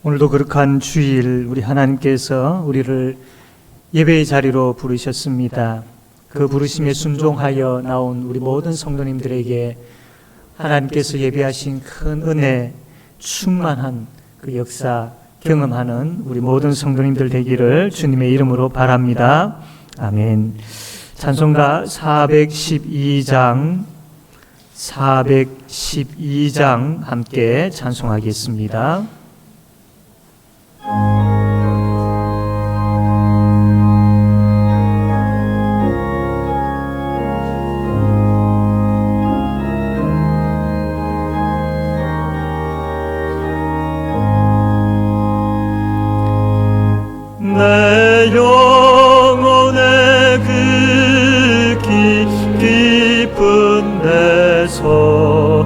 오늘도 거룩한 주일 우리 하나님께서 우리를 예배의 자리로 부르셨습니다. 그 부르심에 순종하여 나온 우리 모든 성도님들에게 하나님께서 예비하신 큰 은혜, 충만한 그 역사 경험하는 우리 모든 성도님들 되기를 주님의 이름으로 바랍니다. 아멘. 찬송가 412장 함께 찬송하겠습니다. 내 영혼의 그 깊은 데서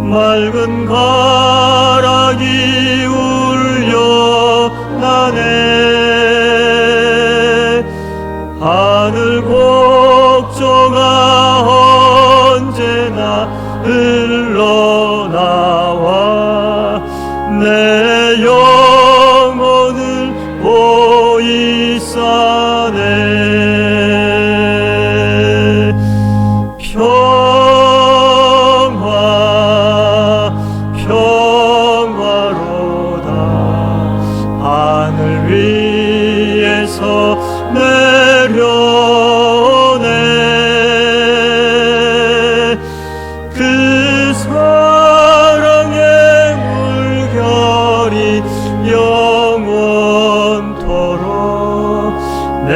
맑은 가락이 울려나네. 하늘 곡조가 언제나 흘러나와 내 영혼을 보이사네. 평화로다. 하늘 위에서 내려오네. 그 사랑의 물결이 영원토록 내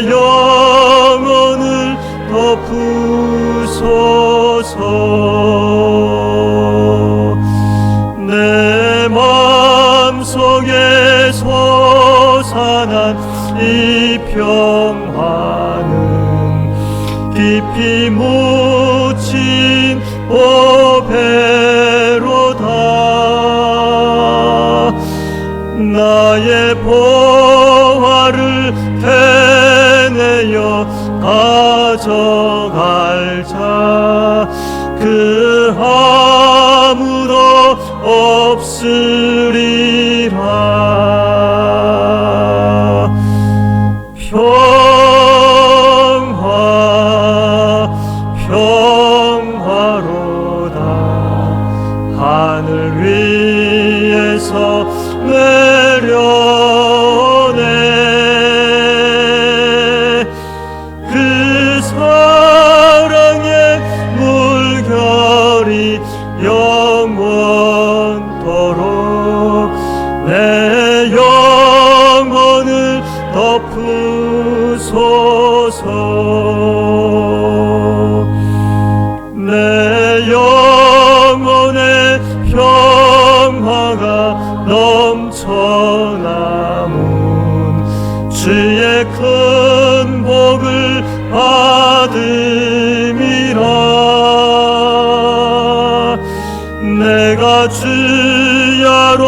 영혼을 덮으소서. 내 마음속에 솟아난 이 평화는 깊이 묻힌 보배로다. 나의 보화를 캐내어 가져갈 자 그 아무도 없으리라. 평화로다. 하늘 위에서 내려오네. 그 사랑의 물결이 영원토록 내 영혼을 덮으소서. 내 영혼의 평화가 넘쳐나문 주의 큰 복을 받음이라. 내가 주야로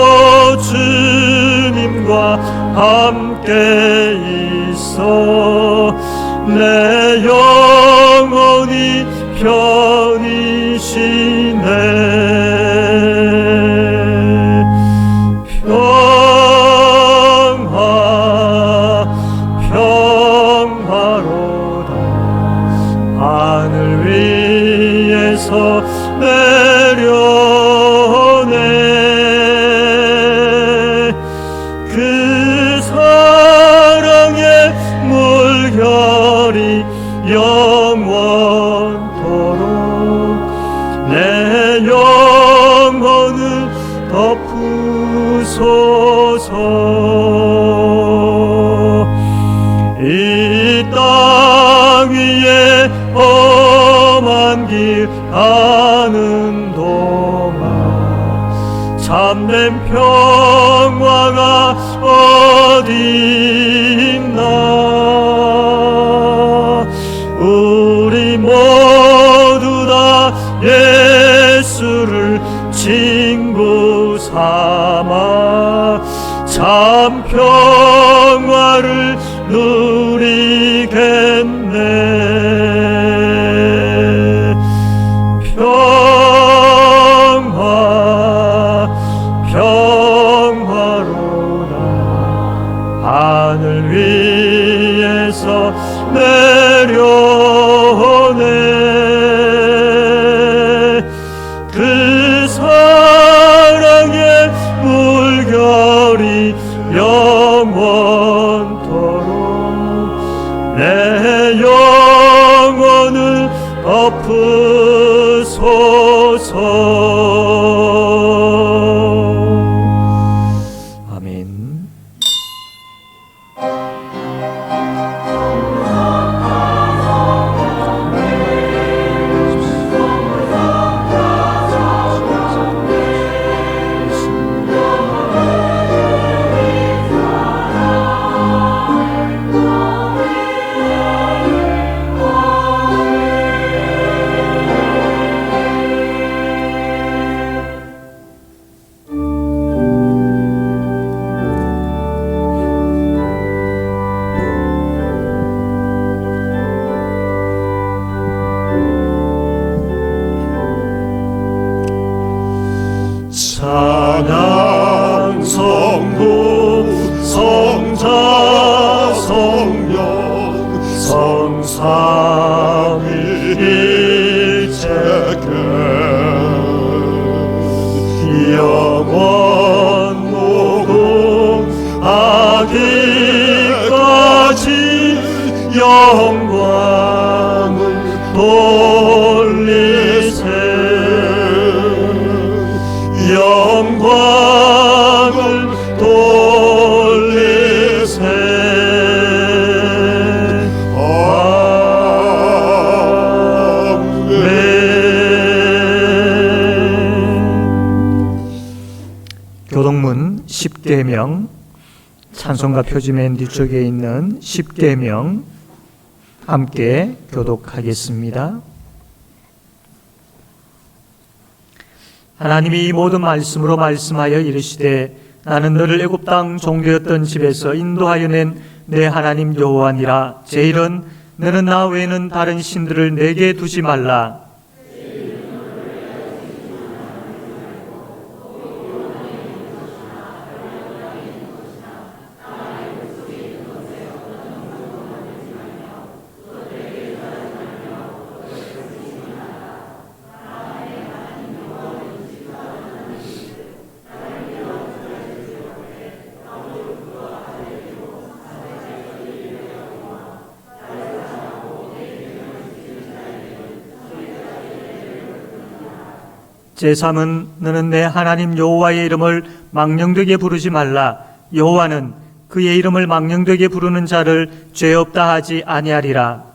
주님과 함께 있어 내 영혼이 편이시네. 평화로다. 하늘 위에서 내려오네. 그 사랑의 물결이 영원토록 내 영혼을 덮으소서. 이 땅 위에 험한 길 가는 동안 참된 평화가 어디 있나. 우리 모두 다 예수를 친구 삼아 참 평화를 누리겠네. 평화로다. 아멘. 찬양 성부 성자 성령 성삼위일체께 영원 무궁 하기까지 영광을 돌리세 영광을 돌리세. 아멘. 교동문 10계명, 찬송가 표지맨 뒤쪽에 있는 10계명 함께 교독하겠습니다. 하나님이 이 모든 말씀으로 말씀하여 이르시되 나는 너를 애굽 땅 종되었던 집에서 인도하여 낸 내 하나님 여호와니라. 제1은 너는 나 외에는 다른 신들을 내게 두지 말라. 제3은 너는 내 하나님 여호와의 이름을 망령되게 부르지 말라. 여호와는 그의 이름을 망령되게 부르는 자를 죄 없다 하지 아니하리라.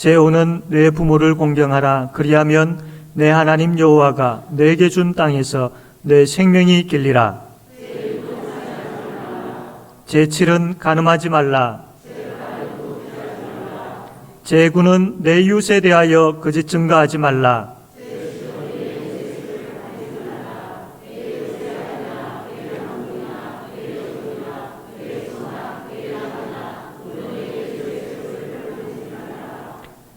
제5는 내 부모를 공경하라. 그리하면 내 하나님 여호와가 내게 준 땅에서 내 생명이 길리라. 제7은 간음하지 말라. 제9는 내 이웃에 대하여 거짓 증거하지 말라.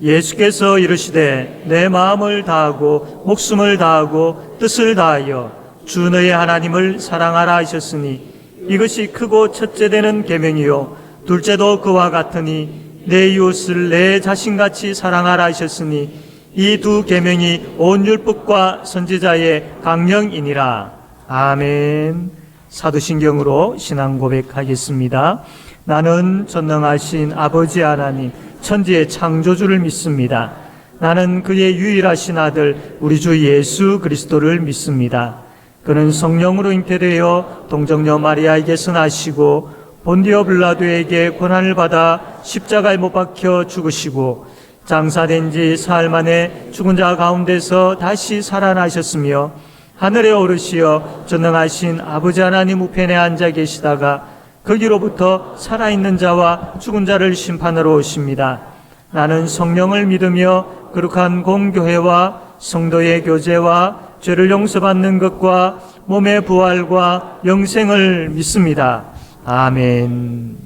예수께서 이르시되 내 마음을 다하고 목숨을 다하고 뜻을 다하여 주 너의 하나님을 사랑하라 하셨으니 이것이 크고 첫째 되는 계명이요 둘째도 그와 같으니 내 이웃을 내 자신같이 사랑하라 하셨으니 이 두 계명이 온 율법과 선지자의 강령이니라. 아멘. 사도신경으로 신앙 고백하겠습니다. 나는 전능하신 아버지 하나님 천지의 창조주를 믿습니다. 나는 그의 유일하신 아들 우리 주 예수 그리스도를 믿습니다. 그는 성령으로 잉태되어 동정녀 마리아에게서 나시고 본디오 빌라도에게 고난을 받아 십자가에 못 박혀 죽으시고 장사된 지 사흘 만에 죽은 자 가운데서 다시 살아나셨으며 하늘에 오르시어 전능하신 아버지 하나님 우편에 앉아 계시다가 거기로부터 살아있는 자와 죽은 자를 심판하러 오십니다. 나는 성령을 믿으며 거룩한 공교회와 성도의 교제와 죄를 용서받는 것과 몸의 부활과 영생을 믿습니다. 아멘.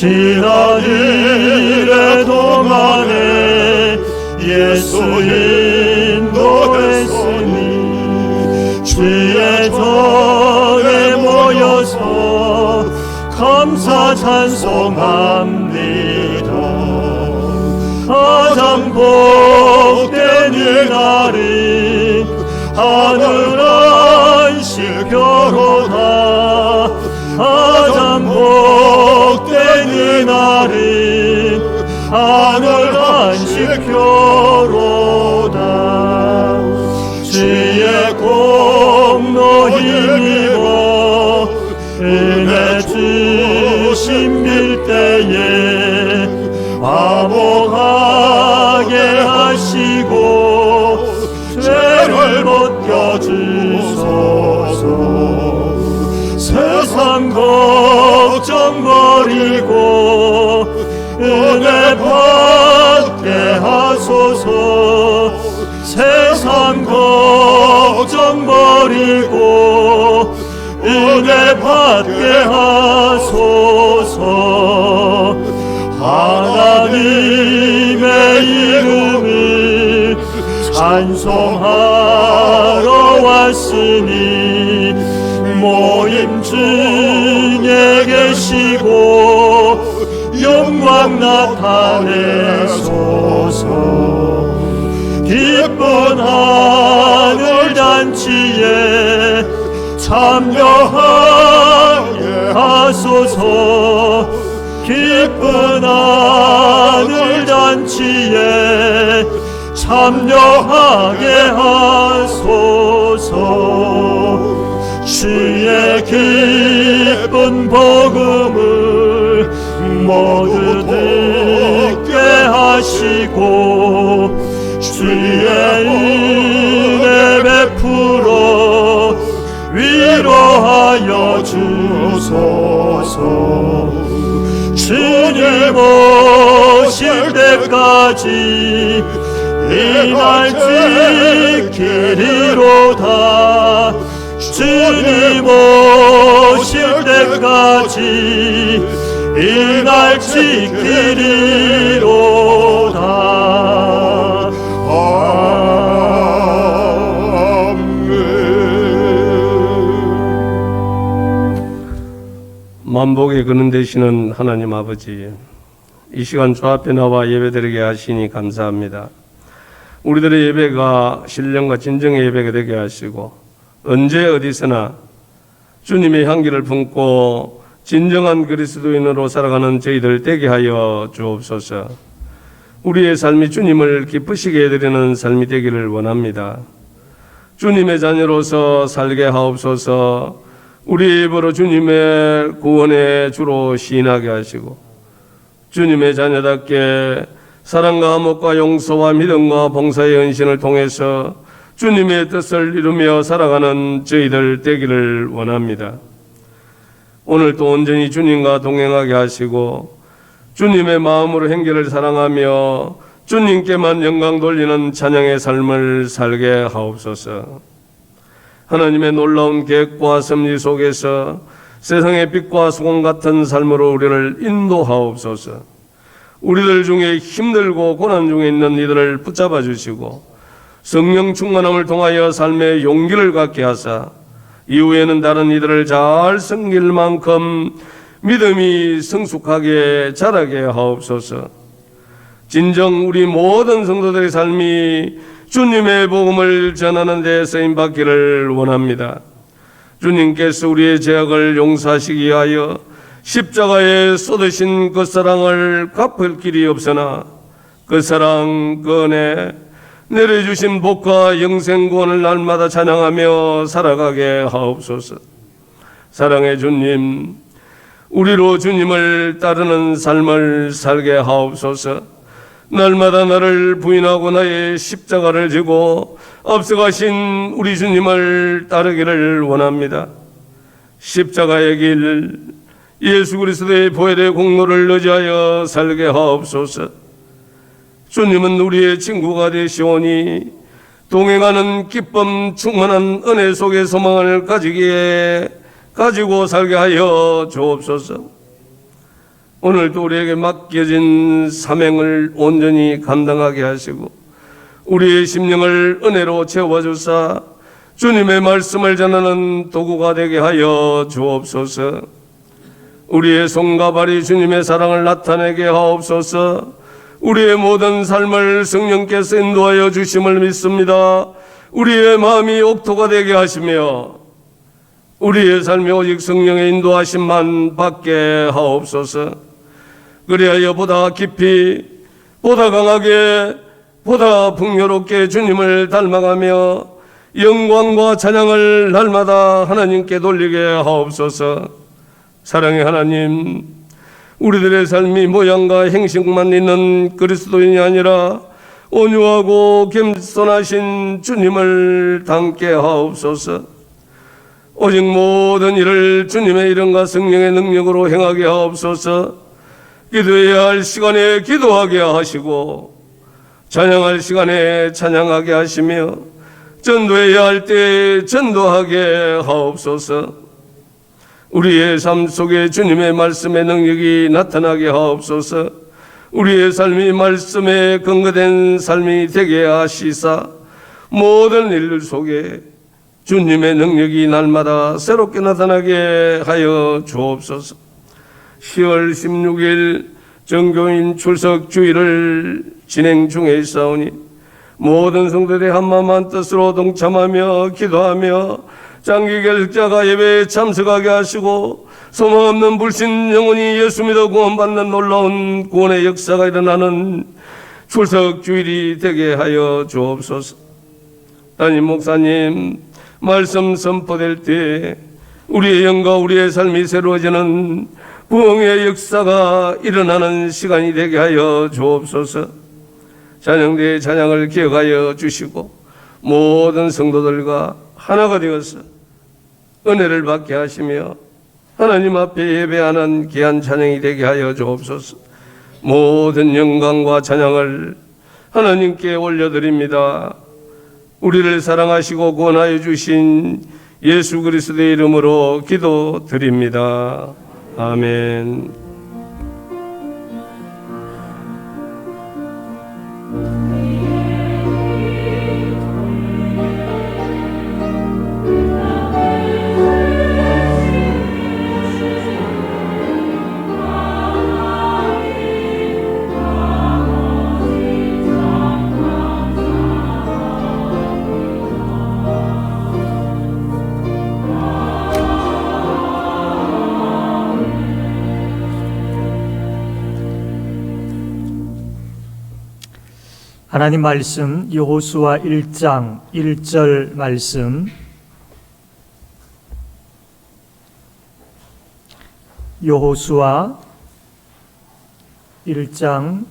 지난 일의 동안에 예수 인도했으니 주의 전에 모여서 감사 찬송합니다. 가장 복된 이 날은 하늘 안식표로다. 가장 복된 이 날은 하늘 안식표로다. 주의 공로 힘입어 은혜 주심 빌 때에 화목하게 하시고 죄를 벗겨주소서. 세상 걱정 버리고 은혜 받게 하소서. 세상 걱정 버리고 은혜 받게 하소서. 하나님의 이름을 찬송하러 왔으니 모임 중에 계시고 영광 나타내소서. 기쁜 하늘 잔치에 참여하게 하소서. 기쁜 하늘 잔치에 참여하게 하소서. 주의 기쁜 복음을 모두 듣게 하시고 주의 은혜 베풀어 위로하여 주소서. 주님 오실 때까지 이날 지키리로다. 주님 오실 때까지 이날 지키리로다. 만복에 근원 되시는 하나님 아버지, 이 시간 주 앞에 나와 예배드리게 하시니 감사합니다. 우리들의 예배가 신령과 진정의 예배가 되게 하시고 언제 어디서나 주님의 향기를 품고 진정한 그리스도인으로 살아가는 저희들 되게 하여 주옵소서. 우리의 삶이 주님을 기쁘시게 해드리는 삶이 되기를 원합니다. 주님의 자녀로서 살게 하옵소서. 우리 입으로 주님의 구원의 주로 시인하게 하시고 주님의 자녀답게 사랑과 화목과 용서와 믿음과 봉사의 헌신을 통해서 주님의 뜻을 이루며 살아가는 저희들 되기를 원합니다. 오늘도 온전히 주님과 동행하게 하시고 주님의 마음으로 행계를 사랑하며 주님께만 영광 돌리는 찬양의 삶을 살게 하옵소서. 하나님의 놀라운 계획과 섭리 속에서 세상의 빛과 소금 같은 삶으로 우리를 인도하옵소서. 우리들 중에 힘들고 고난 중에 있는 이들을 붙잡아 주시고 성령 충만함을 통하여 삶의 용기를 갖게 하사 이후에는 다른 이들을 잘 섬길 만큼 믿음이 성숙하게 자라게 하옵소서. 진정 우리 모든 성도들의 삶이 주님의 복음을 전하는 데 쓰임받기를 원합니다. 주님께서 우리의 죄악을 용서하시기 위하여 십자가에 쏟으신 그 사랑을 갚을 길이 없으나 그 사랑, 그 은혜, 내려주신 복과 영생 구원을 날마다 찬양하며 살아가게 하옵소서. 사랑의 주님, 우리로 주님을 따르는 삶을 살게 하옵소서. 날마다 나를 부인하고 나의 십자가를 지고 앞서가신 우리 주님을 따르기를 원합니다. 십자가의 길, 예수 그리스도의 보혈의 공로를 의지하여 살게 하옵소서. 주님은 우리의 친구가 되시오니 동행하는 기쁨 충만한 은혜 속의 소망을 가지고 살게 하여 주옵소서. 오늘도 우리에게 맡겨진 사명을 온전히 감당하게 하시고 우리의 심령을 은혜로 채워주사 주님의 말씀을 전하는 도구가 되게 하여 주옵소서. 우리의 손과 발이 주님의 사랑을 나타내게 하옵소서. 우리의 모든 삶을 성령께서 인도하여 주심을 믿습니다. 우리의 마음이 옥토가 되게 하시며 우리의 삶이 오직 성령의 인도하심만 받게 하옵소서. 그리하여 보다 깊이, 보다 강하게, 보다 풍요롭게 주님을 닮아가며 영광과 찬양을 날마다 하나님께 돌리게 하옵소서. 사랑의 하나님, 우리들의 삶이 모양과 행식만 있는 그리스도인이 아니라 온유하고 겸손하신 주님을 닮게 하옵소서. 오직 모든 일을 주님의 이름과 성령의 능력으로 행하게 하옵소서. 기도해야 할 시간에 기도하게 하시고 찬양할 시간에 찬양하게 하시며 전도해야 할 때 전도하게 하옵소서. 우리의 삶 속에 주님의 말씀의 능력이 나타나게 하옵소서. 우리의 삶이 말씀에 근거된 삶이 되게 하시사 모든 일들 속에 주님의 능력이 날마다 새롭게 나타나게 하여 주옵소서. 10월 16일 정교인 출석 주일을 진행 중에 있사오니 모든 성도들이 한마음 한뜻으로 동참하며 기도하며 장기 결자가 예배에 참석하게 하시고 소망 없는 불신 영혼이 예수 믿어 구원받는 놀라운 구원의 역사가 일어나는 출석 주일이 되게 하여 주옵소서. 담임 목사님 말씀 선포될 때 우리의 영과 우리의 삶이 새로워지는 부흥의 역사가 일어나는 시간이 되게 하여 주옵소서. 찬양대의 찬양을 기억하여 주시고 모든 성도들과 하나가 되어서 은혜를 받게 하시며 하나님 앞에 예배하는 귀한 찬양이 되게 하여 주옵소서. 모든 영광과 찬양을 하나님께 올려드립니다. 우리를 사랑하시고 구원하여 주신 예수 그리스도의 이름으로 기도드립니다. 아멘. 하나님 말씀 여호수아 1장 1절 말씀. 여호수아 1장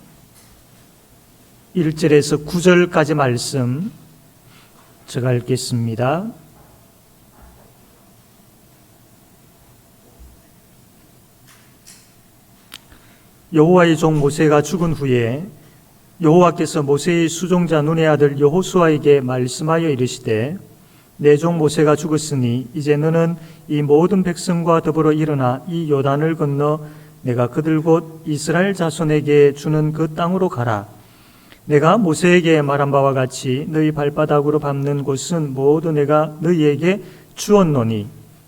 1절에서 9절까지 말씀 제가 읽겠습니다. 여호와의 종 모세가 죽은 후에 여호와께서 모세의 수종자 눈의 아들 여호수아에게 말씀하여 이르시되 내 종 모세가 죽었으니 이제 너는 이 모든 백성과 더불어 일어나 이 요단을 건너 내가 그들 곧 이스라엘 자손에게 주는 그 땅으로 가라. 내가 모세에게 말한 바와 같이 너희 발바닥으로 밟는 곳은 모두 내가 너희에게 주었노니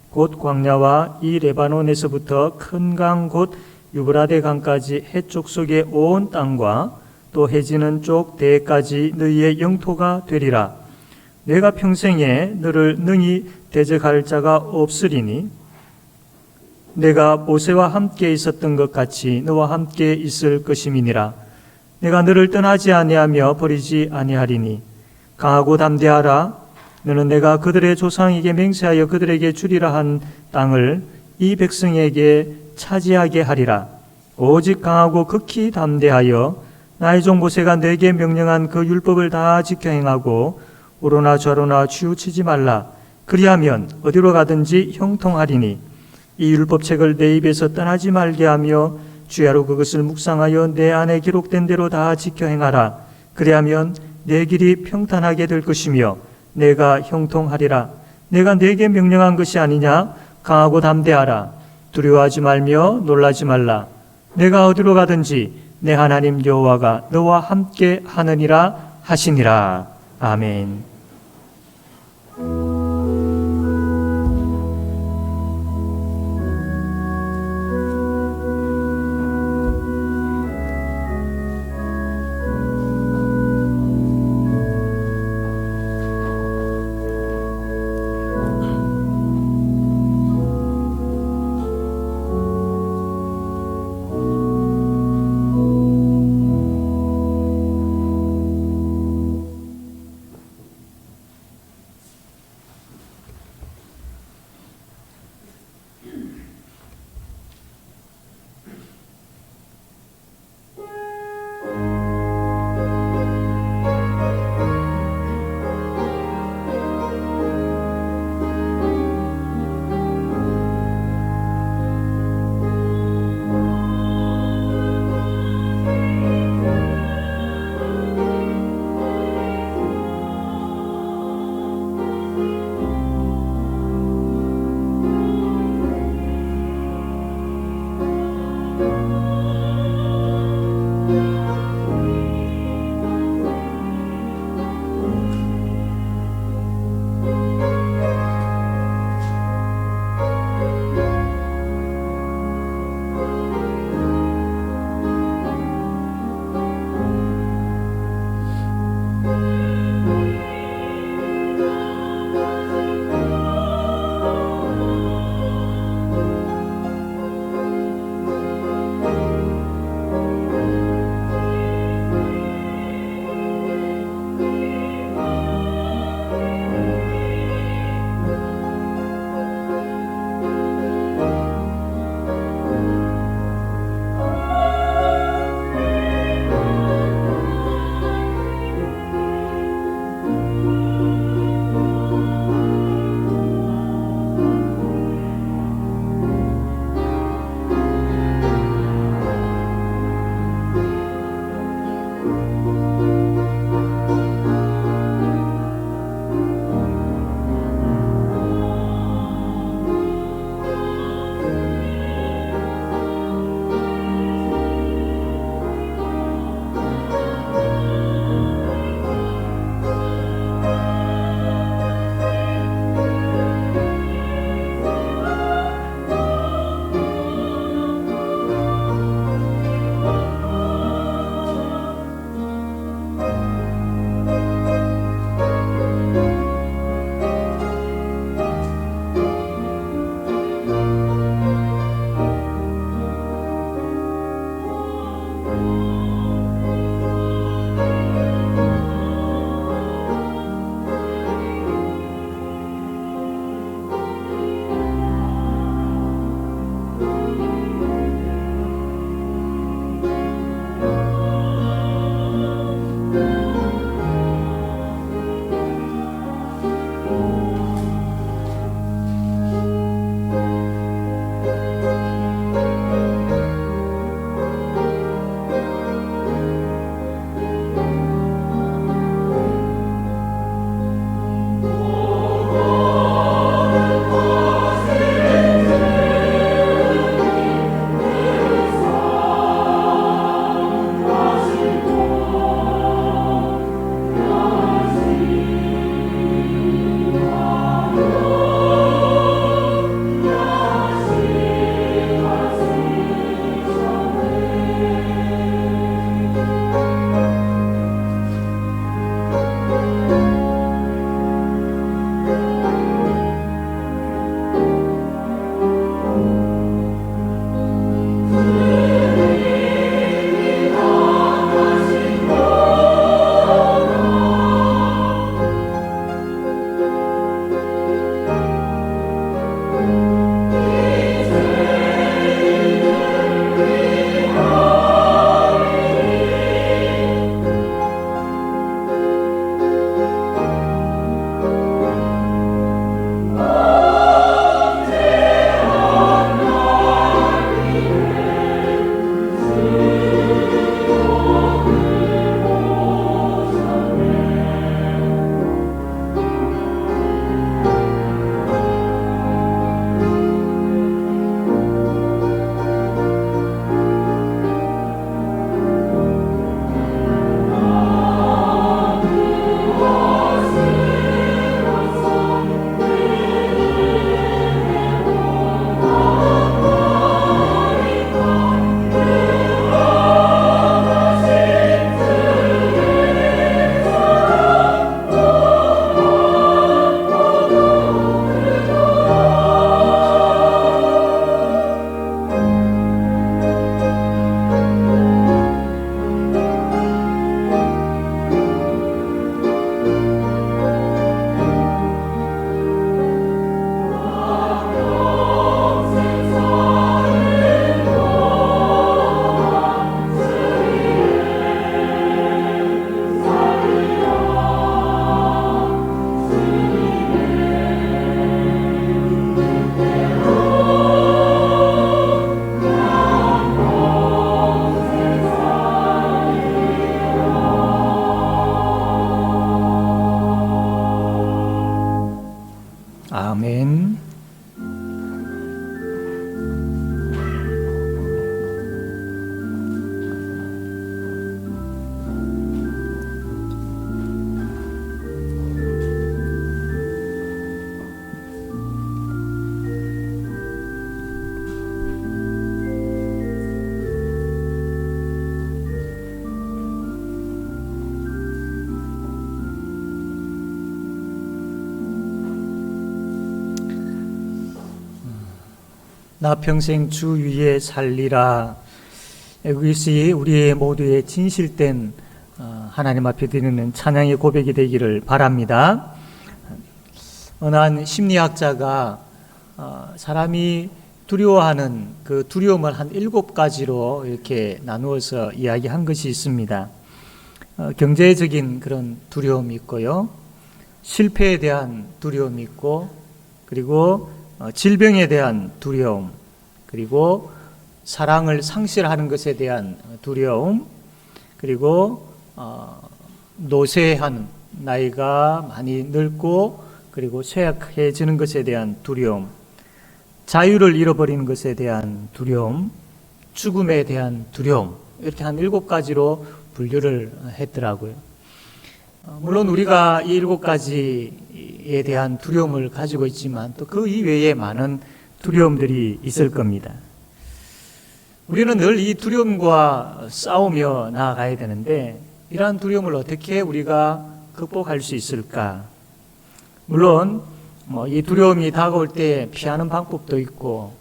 곧 광야와 이 레바논에서부터 큰 강 곧 유브라데 강까지 해쪽 속의 온 땅과 또 해지는 쪽 대까지 너희의 영토가 되리라. 내가 평생에 너를 능히 대적할 자가 없으리니 내가 모세와 함께 있었던 것 같이 너와 함께 있을 것임이니라. 내가 너를 떠나지 아니하며 버리지 아니하리니 강하고 담대하라. 너는 내가 그들의 조상에게 맹세하여 그들에게 주리라 한 땅을 이 백성에게 차지하게 하리라. 오직 강하고 극히 담대하여 나의 종 모세가 내게 명령한 그 율법을 다 지켜 행하고 오로나 좌로나 치우치지 말라. 그리하면 어디로 가든지 형통하리니 이 율법책을 내 입에서 떠나지 말게 하며 주야로 그것을 묵상하여 내 안에 기록된 대로 다 지켜 행하라. 그리하면 내 길이 평탄하게 될 것이며 내가 형통하리라. 내가 내게 명령한 것이 아니냐? 강하고 담대하라. 두려워하지 말며 놀라지 말라. 내가 어디로 가든지 내 하나님 여호와가 너와 함께 하느니라 하시니라. 아멘. 아멘. 나 평생 주 위에 살리라. 이것이 우리 모두의 진실된 하나님 앞에 드리는 찬양의 고백이 되기를 바랍니다. 어느 한 심리학자가 사람이 두려워하는 그 두려움을 한 7가지로 이렇게 나누어서 이야기한 것이 있습니다. 경제적인 그런 두려움이 있고요, 실패에 대한 두려움이 있고, 그리고 질병에 대한 두려움, 그리고 사랑을 상실하는 것에 대한 두려움, 그리고 노쇠한, 나이가 많이 늙고 그리고 쇠약해지는 것에 대한 두려움, 자유를 잃어버리는 것에 대한 두려움, 죽음에 대한 두려움, 이렇게 한 7가지로 분류를 했더라고요. 물론 우리가 이 7가지에 대한 두려움을 가지고 있지만 또 그 이외에 많은 두려움들이 있을 겁니다. 우리는 늘 이 두려움과 싸우며 나아가야 되는데, 이러한 두려움을 어떻게 우리가 극복할 수 있을까? 물론 이 두려움이 다가올 때 피하는 방법도 있고,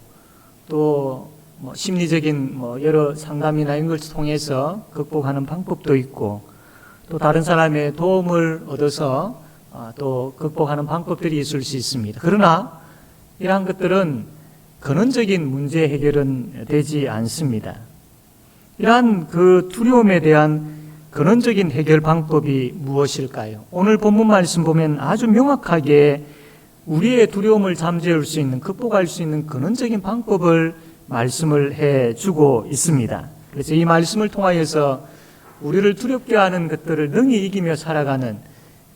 또 심리적인 여러 상담이나 이런 것을 통해서 극복하는 방법도 있고, 또 다른 사람의 도움을 얻어서 또 극복하는 방법들이 있을 수 있습니다. 그러나 이러한 것들은 근원적인 문제 해결은 되지 않습니다. 이러한 그 두려움에 대한 근원적인 해결 방법이 무엇일까요? 오늘 본문 말씀 보면 아주 명확하게 우리의 두려움을 잠재울 수 있는, 극복할 수 있는 근원적인 방법을 말씀을 해주고 있습니다. 그래서 이 말씀을 통하여서 우리를 두렵게 하는 것들을 능히 이기며 살아가는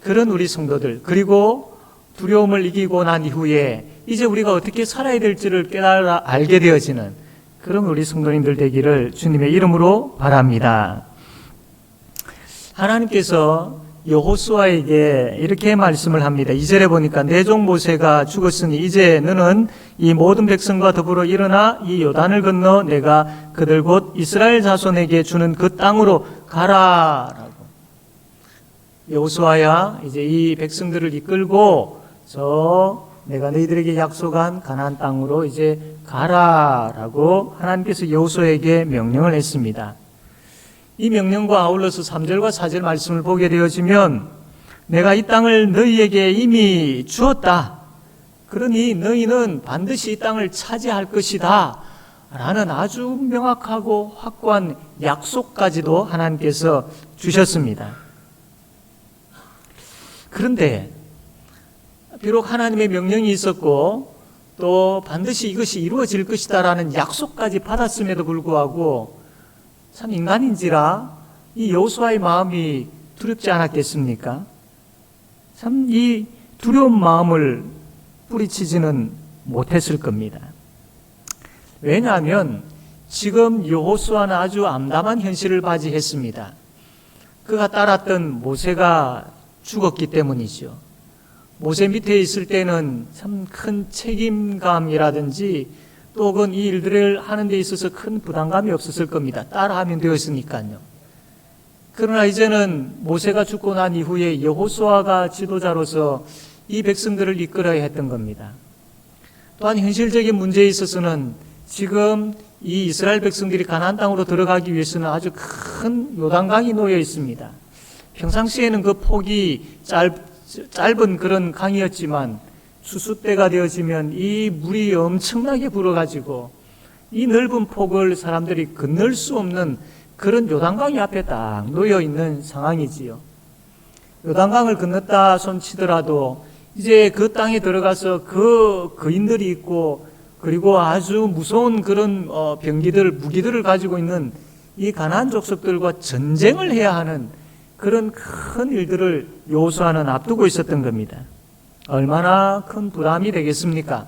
그런 우리 성도들, 그리고 두려움을 이기고 난 이후에 이제 우리가 어떻게 살아야 될지를 깨달아 알게 되어지는 그런 우리 성도님들 되기를 주님의 이름으로 바랍니다. 하나님께서 여호수아에게 이렇게 말씀을 합니다. 2절에 보니까 내 종 모세가 죽었으니 이제 너는 이 모든 백성과 더불어 일어나 이 요단을 건너 내가 그들 곧 이스라엘 자손에게 주는 그 땅으로 가라라고. 여호수아야, 이제 이 백성들을 이끌고 저 내가 너희들에게 약속한 가나안 땅으로 이제 가라라고 하나님께서 여호수아에게 명령을 했습니다. 이 명령과 아울러서 3절과 4절 말씀을 보게 되어지면 내가 이 땅을 너희에게 이미 주었다. 그러니 너희는 반드시 이 땅을 차지할 것이다. 라는 아주 명확하고 확고한 약속까지도 하나님께서 주셨습니다. 그런데 비록 하나님의 명령이 있었고 또 반드시 이것이 이루어질 것이다라는 약속까지 받았음에도 불구하고 참 인간인지라 이 여호수아의 마음이 두렵지 않았겠습니까? 참 이 두려운 마음을 뿌리치지는 못했을 겁니다. 왜냐하면 지금 여호수아는 아주 암담한 현실을 맞이했습니다. 그가 따랐던 모세가 죽었기 때문이죠. 모세 밑에 있을 때는 참 큰 책임감이라든지 또 혹은 이 일들을 하는 데 있어서 큰 부담감이 없었을 겁니다. 따라하면 되었으니까요. 그러나 이제는 모세가 죽고 난 이후에 여호수아가 지도자로서 이 백성들을 이끌어야 했던 겁니다. 또한 현실적인 문제에 있어서는 지금 이 이스라엘 백성들이 가나안 땅으로 들어가기 위해서는 아주 큰 요단강이 놓여 있습니다. 평상시에는 그 폭이 짧은 그런 강이었지만 추수 때가 되어지면 이 물이 엄청나게 불어가지고 이 넓은 폭을 사람들이 건널 수 없는 그런 요단강이 앞에 딱 놓여 있는 상황이지요. 요단강을 건넜다 손치더라도 이제 그 땅에 들어가서 그 거인들이 있고 그리고 아주 무서운 그런 병기들, 무기들을 가지고 있는 이 가나안 족속들과 전쟁을 해야 하는 그런 큰 일들을 여호수아는 앞두고 있었던 겁니다. 얼마나 큰 부담이 되겠습니까?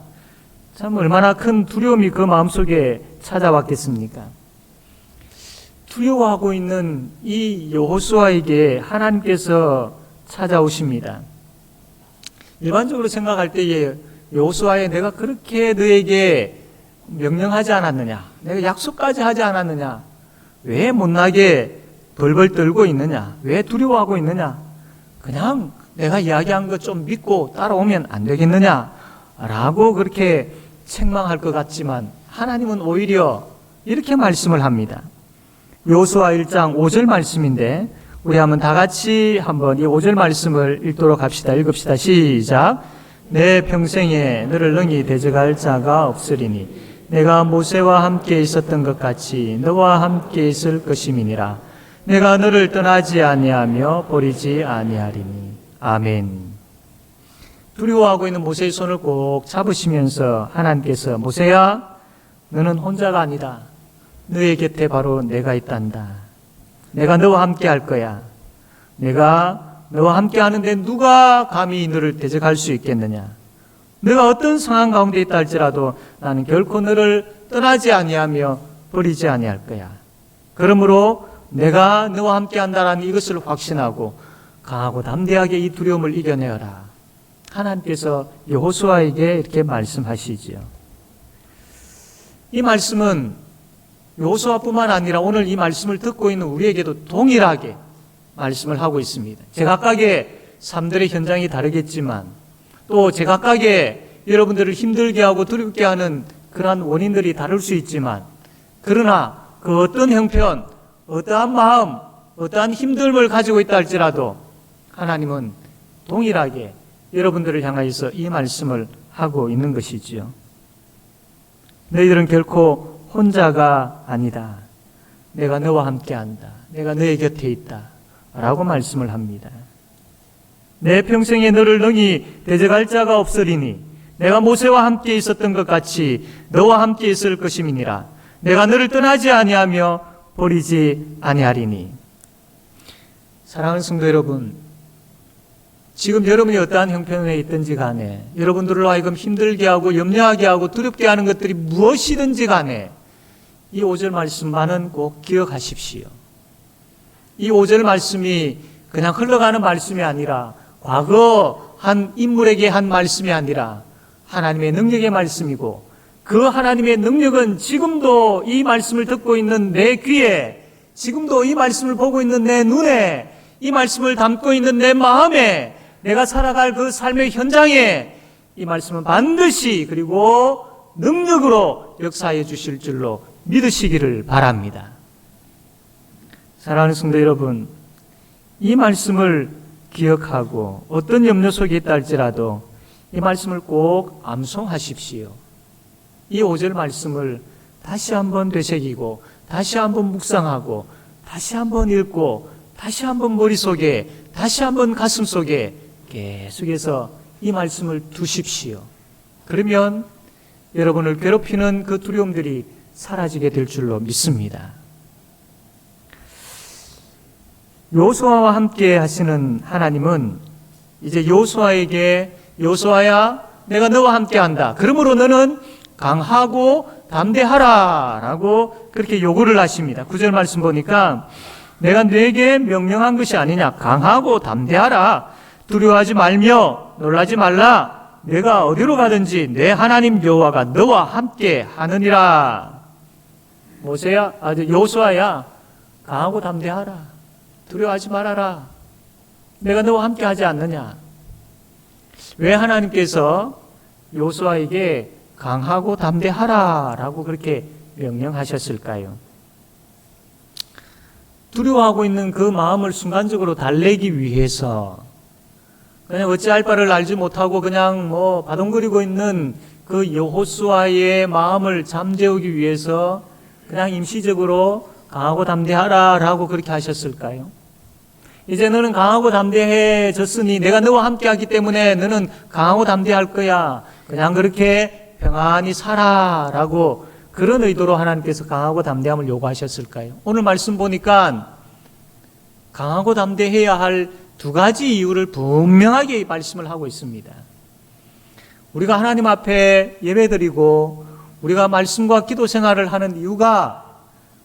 참 얼마나 큰 두려움이 그 마음속에 찾아왔겠습니까? 두려워하고 있는 이 여호수아에게 하나님께서 찾아오십니다. 일반적으로 생각할 때에 여호수아에 내가 그렇게 너에게 명령하지 않았느냐? 내가 약속까지 하지 않았느냐? 왜 못나게 벌벌 떨고 있느냐? 왜 두려워하고 있느냐? 그냥 내가 이야기한 것 좀 믿고 따라오면 안 되겠느냐? 라고 그렇게 책망할 것 같지만 하나님은 오히려 이렇게 말씀을 합니다. 여호수아 1장 5절 말씀인데 우리 한번 다 같이 한번 이 5절 말씀을 읽도록 합시다. 읽읍시다. 시작. 내 평생에 너를 능히 대적할 자가 없으리니 내가 모세와 함께 있었던 것 같이 너와 함께 있을 것임이니라. 내가 너를 떠나지 아니하며 버리지 아니하리니. 아멘. 두려워하고 있는 모세의 손을 꼭 잡으시면서 하나님께서 모세야 너는 혼자가 아니다. 너의 곁에 바로 내가 있단다. 내가 너와 함께 할 거야. 내가 너와 함께 하는데 누가 감히 너를 대적할 수 있겠느냐. 너가 어떤 상황 가운데 있다 할지라도 나는 결코 너를 떠나지 아니하며 버리지 아니할 거야. 그러므로 내가 너와 함께 한다라는 이것을 확신하고 강하고 담대하게 이 두려움을 이겨내어라. 하나님께서 여호수아에게 이렇게 말씀하시지요. 이 말씀은 여호수아뿐만 아니라 오늘 이 말씀을 듣고 있는 우리에게도 동일하게 말씀을 하고 있습니다. 제각각의 삶들의 현장이 다르겠지만 또 제각각의 여러분들을 힘들게 하고 두렵게 하는 그러한 원인들이 다를 수 있지만 그러나 그 어떤 형편, 어떠한 마음, 어떠한 힘듦을 가지고 있다 할지라도 하나님은 동일하게 여러분들을 향하여서 이 말씀을 하고 있는 것이지요. 너희들은 결코 혼자가 아니다. 내가 너와 함께한다. 내가 너의 곁에 있다. 라고 말씀을 합니다. 내 평생에 너를 능히 대적할 자가 없으리니 내가 모세와 함께 있었던 것 같이 너와 함께 있을 것임이니라. 내가 너를 떠나지 아니하며 버리지 아니하리니. 사랑하는 성도 여러분, 지금 여러분이 어떠한 형편에 있든지 간에 여러분들로 하여금 힘들게 하고 염려하게 하고 두렵게 하는 것들이 무엇이든지 간에 이 5절 말씀만은 꼭 기억하십시오. 이 5절 말씀이 그냥 흘러가는 말씀이 아니라 과거 한 인물에게 한 말씀이 아니라 하나님의 능력의 말씀이고 그 하나님의 능력은 지금도 이 말씀을 듣고 있는 내 귀에, 지금도 이 말씀을 보고 있는 내 눈에, 이 말씀을 담고 있는 내 마음에, 내가 살아갈 그 삶의 현장에 이 말씀은 반드시 그리고 능력으로 역사해 주실 줄로 믿으시기를 바랍니다. 사랑하는 성도 여러분, 이 말씀을 기억하고 어떤 염려 속에 있다 할지라도 이 말씀을 꼭 암송하십시오. 이 5절 말씀을 다시 한번 되새기고 다시 한번 묵상하고 다시 한번 읽고 다시 한번 머릿속에 다시 한번 가슴속에 계속해서 이 말씀을 두십시오. 그러면 여러분을 괴롭히는 그 두려움들이 사라지게 될 줄로 믿습니다. 여호수아와 함께 하시는 하나님은 이제 여호수아에게 여호수아야 내가 너와 함께 한다. 그러므로 너는 강하고 담대하라 라고 그렇게 요구를 하십니다. 9절 말씀 보니까 내가 네게 명령한 것이 아니냐. 강하고 담대하라. 두려워하지 말며 놀라지 말라. 내가 어디로 가든지 내 하나님 여호와가 너와 함께 하느니라. 모세야, 여호수아야 강하고 담대하라. 두려워하지 말아라. 내가 너와 함께 하지 않느냐. 왜 하나님께서 여호수아에게 강하고 담대하라 라고 그렇게 명령하셨을까요? 두려워하고 있는 그 마음을 순간적으로 달래기 위해서 그냥 어찌할 바를 알지 못하고 그냥 바동거리고 있는 그 여호수아의 마음을 잠재우기 위해서 그냥 임시적으로 강하고 담대하라 라고 그렇게 하셨을까요? 이제 너는 강하고 담대해졌으니 내가 너와 함께 하기 때문에 너는 강하고 담대할 거야. 그냥 그렇게 평안히 살아라고 그런 의도로 하나님께서 강하고 담대함을 요구하셨을까요? 오늘 말씀 보니까 강하고 담대해야 할 두 가지 이유를 분명하게 말씀을 하고 있습니다. 우리가 하나님 앞에 예배드리고 우리가 말씀과 기도 생활을 하는 이유가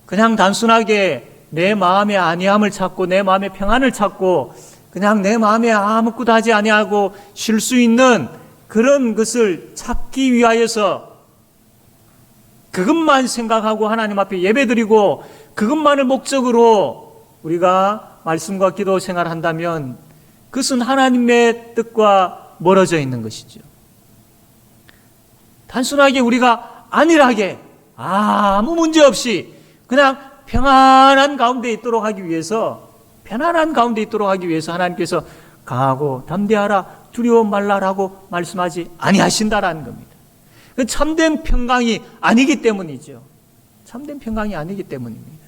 그냥 단순하게 내 마음의 안위함을 찾고 내 마음의 평안을 찾고 그냥 내 마음에 아무것도 하지 아니하고 쉴 수 있는 그런 것을 찾기 위하여서 그것만 생각하고 하나님 앞에 예배드리고 그것만을 목적으로 우리가 말씀과 기도 생활을 한다면 그것은 하나님의 뜻과 멀어져 있는 것이죠. 단순하게 우리가 안일하게 아무 문제 없이 그냥 편안한 가운데 있도록 하기 위해서 하나님께서 강하고 담대하라 두려워 말라라고 말씀하지 아니하신다라는 겁니다. 참된 평강이 아니기 때문이죠. 참된 평강이 아니기 때문입니다.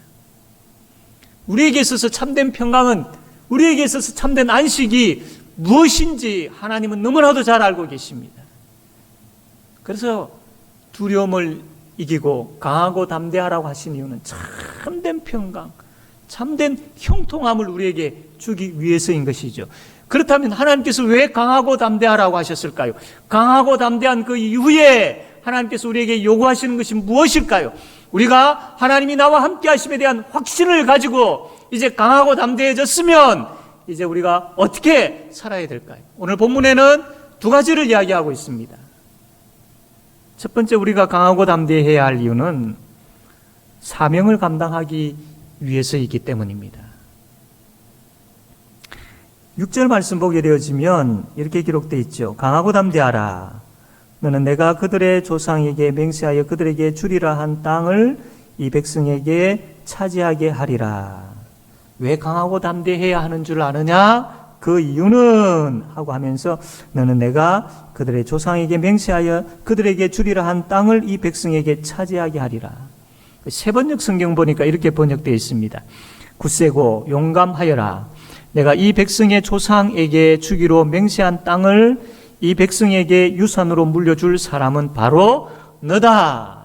우리에게 있어서 참된 평강은, 우리에게 있어서 참된 안식이 무엇인지 하나님은 너무나도 잘 알고 계십니다. 그래서 두려움을 이기고 강하고 담대하라고 하신 이유는 참된 평강, 참된 형통함을 우리에게 주기 위해서인 것이죠. 그렇다면 하나님께서 왜 강하고 담대하라고 하셨을까요? 강하고 담대한 그 이후에 하나님께서 우리에게 요구하시는 것이 무엇일까요? 우리가 하나님이 나와 함께 하심에 대한 확신을 가지고 이제 강하고 담대해졌으면 이제 우리가 어떻게 살아야 될까요? 오늘 본문에는 두 가지를 이야기하고 있습니다. 첫 번째, 우리가 강하고 담대해야 할 이유는 사명을 감당하기 위해서이기 때문입니다. 6절 말씀 보게 되어지면 이렇게 기록되어 있죠. 강하고 담대하라. 너는 내가 그들의 조상에게 맹세하여 그들에게 주리라 한 땅을 이 백성에게 차지하게 하리라. 왜 강하고 담대해야 하는 줄 아느냐? 그 이유는 하고 하면서 너는 내가 그들의 조상에게 맹세하여 그들에게 주리라 한 땅을 이 백성에게 차지하게 하리라. 세번역 성경 보니까 이렇게 번역되어 있습니다. 굳세고 용감하여라. 내가 이 백성의 조상에게 주기로 맹세한 땅을 이 백성에게 유산으로 물려줄 사람은 바로 너다.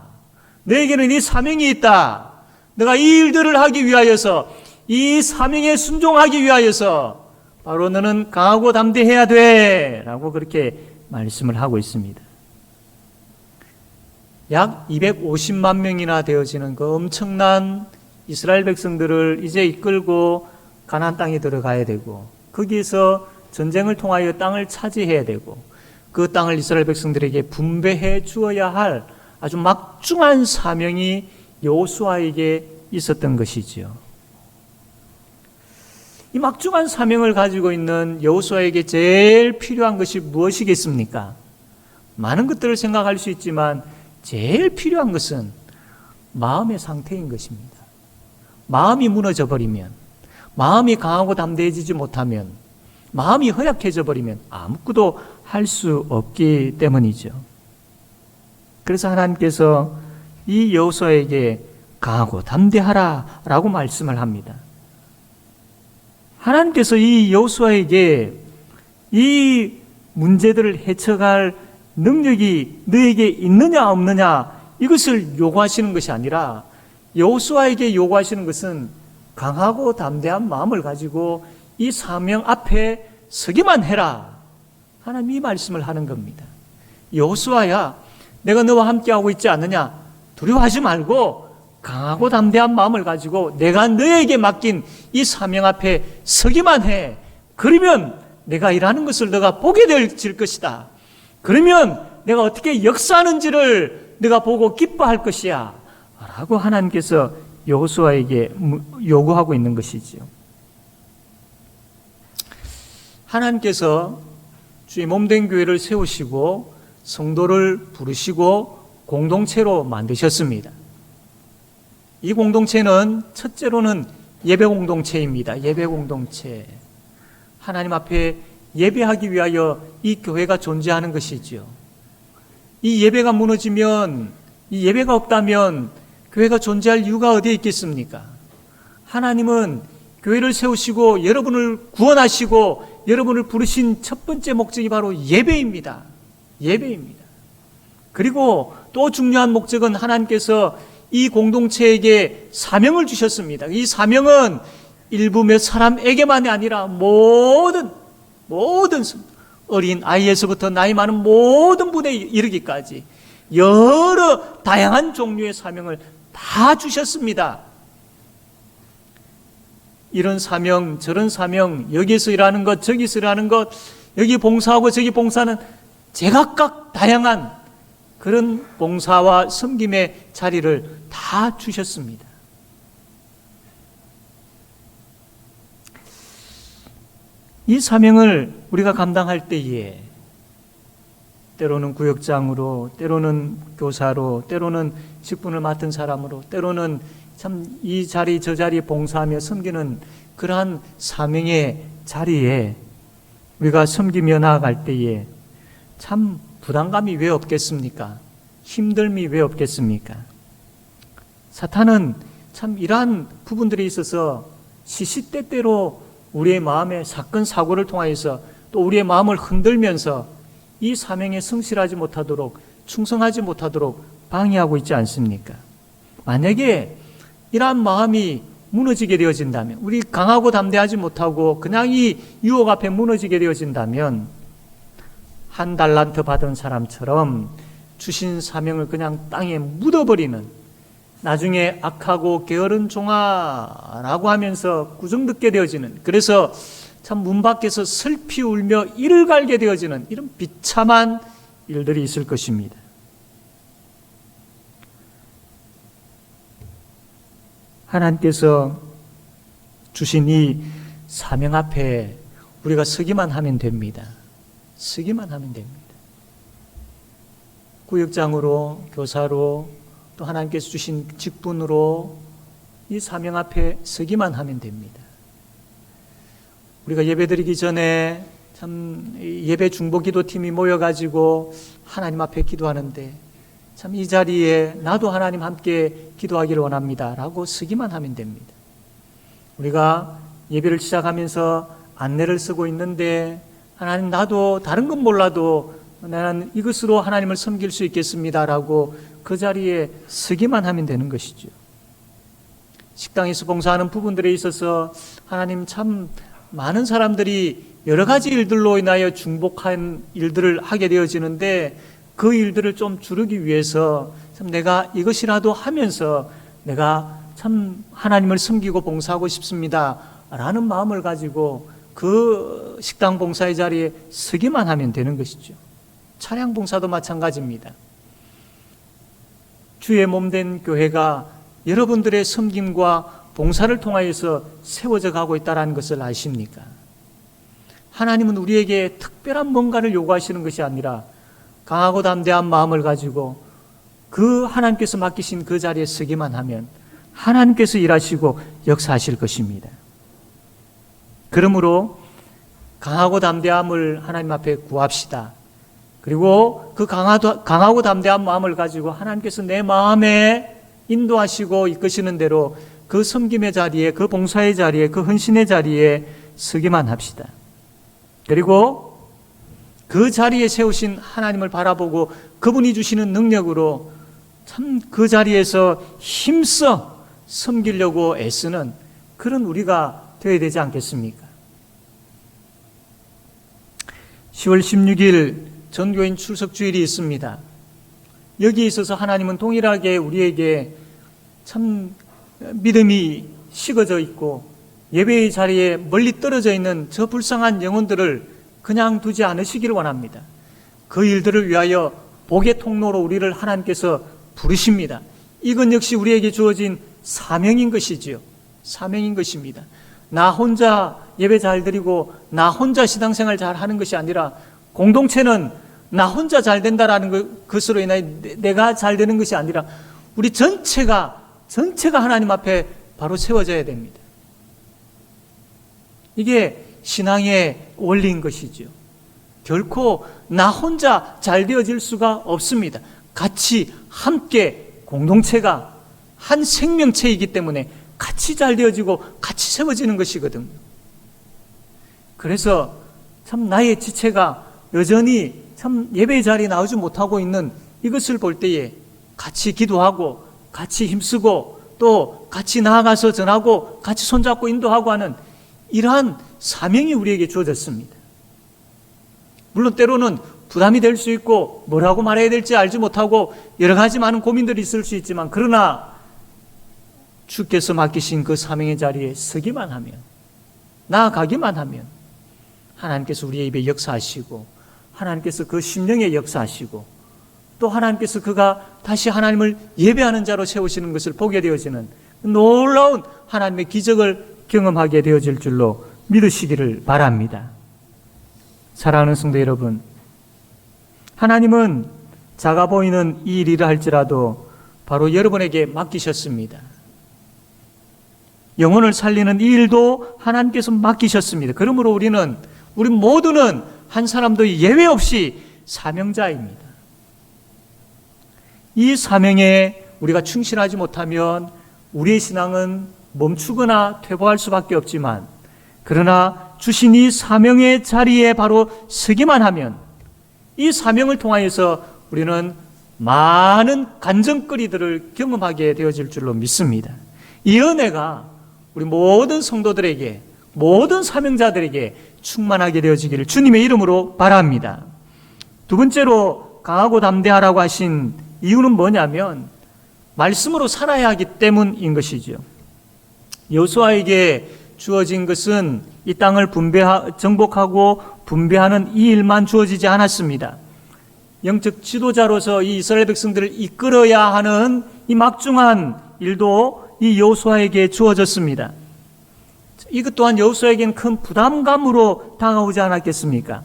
너에게는 이 사명이 있다. 내가 이 일들을 하기 위하여서, 이 사명에 순종하기 위하여서 바로 너는 강하고 담대해야 돼 라고 그렇게 말씀을 하고 있습니다. 약 250만 명이나 되어지는 그 엄청난 이스라엘 백성들을 이제 이끌고 가나안 땅에 들어가야 되고 거기에서 전쟁을 통하여 땅을 차지해야 되고 그 땅을 이스라엘 백성들에게 분배해 주어야 할 아주 막중한 사명이 여호수아에게 있었던 것이지요. 이 막중한 사명을 가지고 있는 여호수아에게 제일 필요한 것이 무엇이겠습니까? 많은 것들을 생각할 수 있지만 제일 필요한 것은 마음의 상태인 것입니다. 마음이 무너져 버리면, 마음이 강하고 담대해지지 못하면, 마음이 허약해져 버리면 아무것도 할 수 없기 때문이죠. 그래서 하나님께서 이 여호수아에게 강하고 담대하라 라고 말씀을 합니다. 하나님께서 이 여호수아에게 이 문제들을 헤쳐갈 능력이 너에게 있느냐 없느냐 이것을 요구하시는 것이 아니라 여호수아에게 요구하시는 것은 강하고 담대한 마음을 가지고 이 사명 앞에 서기만 해라. 하나님이 말씀을 하는 겁니다. 여호수아야, 내가 너와 함께하고 있지 않느냐? 두려워하지 말고 강하고 담대한 마음을 가지고 내가 너에게 맡긴 이 사명 앞에 서기만 해. 그러면 내가 일하는 것을 너가 보게 될 것이다. 그러면 내가 어떻게 역사하는지를 내가 보고 기뻐할 것이야 라고 하나님께서 여호수아에게 요구하고 있는 것이지요. 하나님께서 주의 몸된 교회를 세우시고 성도를 부르시고 공동체로 만드셨습니다. 이 공동체는 첫째로는 예배 공동체입니다. 예배 공동체. 하나님 앞에 예배하기 위하여 이 교회가 존재하는 것이지요. 이 예배가 무너지면, 이 예배가 없다면 교회가 존재할 이유가 어디에 있겠습니까? 하나님은 교회를 세우시고 여러분을 구원하시고 여러분을 부르신 첫 번째 목적이 바로 예배입니다. 예배입니다. 그리고 또 중요한 목적은 하나님께서 이 공동체에게 사명을 주셨습니다. 이 사명은 일부 몇 사람에게만이 아니라 모든 어린 아이에서부터 나이 많은 모든 분에 이르기까지 여러 다양한 종류의 사명을 다 주셨습니다. 이런 사명, 저런 사명, 여기서 일하는 것, 저기서 일하는 것, 여기 봉사하고 저기 봉사는 제각각 다양한 그런 봉사와 섬김의 자리를 다 주셨습니다. 이 사명을 우리가 감당할 때에 때로는 구역장으로, 때로는 교사로, 때로는 직분을 맡은 사람으로, 때로는 참 이 자리 저 자리 봉사하며 섬기는 그러한 사명의 자리에 우리가 섬기며 나아갈 때에 참 부담감이 왜 없겠습니까? 힘듦이 왜 없겠습니까? 사탄은 참 이러한 부분들에 있어서 시시때때로 우리의 마음의 사건 사고를 통하여서 또 우리의 마음을 흔들면서 이 사명에 성실하지 못하도록, 충성하지 못하도록 방해하고 있지 않습니까? 만약에 이러한 마음이 무너지게 되어진다면, 우리 강하고 담대하지 못하고 그냥 이 유혹 앞에 무너지게 되어진다면 한 달란트 받은 사람처럼 주신 사명을 그냥 땅에 묻어버리는, 나중에 악하고 게으른 종아라고 하면서 구정듣게 되어지는, 그래서 참 문 밖에서 슬피 울며 이를 갈게 되어지는 이런 비참한 일들이 있을 것입니다. 하나님께서 주신 이 사명 앞에 우리가 서기만 하면 됩니다. 서기만 하면 됩니다. 구역장으로, 교사로, 또 하나님께서 주신 직분으로 이 사명 앞에 서기만 하면 됩니다. 우리가 예배드리기 전에 참 예배 중보기도팀이 모여가지고 하나님 앞에 기도하는데 참 이 자리에 나도 하나님 함께 기도하기를 원합니다 라고 서기만 하면 됩니다. 우리가 예배를 시작하면서 안내를 쓰고 있는데 하나님, 나도 다른 건 몰라도 나는 이것으로 하나님을 섬길 수 있겠습니다 라고 그 자리에 서기만 하면 되는 것이죠. 식당에서 봉사하는 부분들에 있어서 하나님, 참 많은 사람들이 여러 가지 일들로 인하여 중복한 일들을 하게 되어지는데 그 일들을 좀 줄이기 위해서 참 내가 이것이라도 하면서 내가 참 하나님을 섬기고 봉사하고 싶습니다 라는 마음을 가지고 그 식당 봉사의 자리에 서기만 하면 되는 것이죠. 차량 봉사도 마찬가지입니다. 주의 몸된 교회가 여러분들의 섬김과 봉사를 통하여서 세워져 가고 있다는 것을 아십니까? 하나님은 우리에게 특별한 뭔가를 요구하시는 것이 아니라 강하고 담대한 마음을 가지고 그 하나님께서 맡기신 그 자리에 서기만 하면 하나님께서 일하시고 역사하실 것입니다. 그러므로 강하고 담대함을 하나님 앞에 구합시다. 그리고 그 강하고 담대한 마음을 가지고 하나님께서 내 마음에 인도하시고 이끄시는 대로 그 섬김의 자리에, 그 봉사의 자리에, 그 헌신의 자리에 서기만 합시다. 그리고 그 자리에 세우신 하나님을 바라보고 그분이 주시는 능력으로 참 그 자리에서 힘써 섬기려고 애쓰는 그런 우리가 되어야 되지 않겠습니까? 10월 16일 전교인 출석주일이 있습니다. 여기에 있어서 하나님은 동일하게 우리에게 참 믿음이 식어져 있고 예배의 자리에 멀리 떨어져 있는 저 불쌍한 영혼들을 그냥 두지 않으시기를 원합니다. 그 일들을 위하여 복의 통로로 우리를 하나님께서 부르십니다. 이건 역시 우리에게 주어진 사명인 것이지요. 사명인 것입니다. 나 혼자 예배 잘 드리고 나 혼자 신앙생활 잘 하는 것이 아니라 공동체는 나 혼자 잘 된다라는 것으로 인하여 내가 잘 되는 것이 아니라 우리 전체가 하나님 앞에 바로 세워져야 됩니다. 이게 신앙의 원리인 것이죠. 결코 나 혼자 잘 되어질 수가 없습니다. 같이 함께 공동체가 한 생명체이기 때문에 같이 잘 되어지고 같이 세워지는 것이거든요. 그래서 참 나의 지체가 여전히 참 예배의 자리에 나오지 못하고 있는 이것을 볼 때에 같이 기도하고 같이 힘쓰고 또 같이 나아가서 전하고 같이 손잡고 인도하고 하는 이러한 사명이 우리에게 주어졌습니다. 물론 때로는 부담이 될 수 있고 뭐라고 말해야 될지 알지 못하고 여러 가지 많은 고민들이 있을 수 있지만, 그러나 주께서 맡기신 그 사명의 자리에 서기만 하면, 나아가기만 하면 하나님께서 우리의 입에 역사하시고, 하나님께서 그 심령에 역사하시고, 또 하나님께서 그가 다시 하나님을 예배하는 자로 세우시는 것을 보게 되어지는 놀라운 하나님의 기적을 경험하게 되어질 줄로 믿으시기를 바랍니다. 사랑하는 성도 여러분, 하나님은 작아 보이는 이 일이라 할지라도 바로 여러분에게 맡기셨습니다. 영혼을 살리는 이 일도 하나님께서 맡기셨습니다. 그러므로 우리 모두는 한 사람도 예외 없이 사명자입니다. 이 사명에 우리가 충실하지 못하면 우리의 신앙은 멈추거나 퇴보할 수밖에 없지만, 그러나 주신 이 사명의 자리에 바로 서기만 하면 이 사명을 통하여서 우리는 많은 간증거리들을 경험하게 되어질 줄로 믿습니다. 이 은혜가 우리 모든 성도들에게, 모든 사명자들에게 충만하게 되어지기를 주님의 이름으로 바랍니다. 두 번째로 강하고 담대하라고 하신 이유는 뭐냐면 말씀으로 살아야 하기 때문인 것이죠. 여호수아에게 주어진 것은 이 땅을 정복하고 분배하는 이 일만 주어지지 않았습니다. 영적 지도자로서 이 이스라엘 백성들을 이끌어야 하는 이 막중한 일도 이 여호수아에게 주어졌습니다. 이것 또한 여호수아에게는 큰 부담감으로 다가오지 않았겠습니까?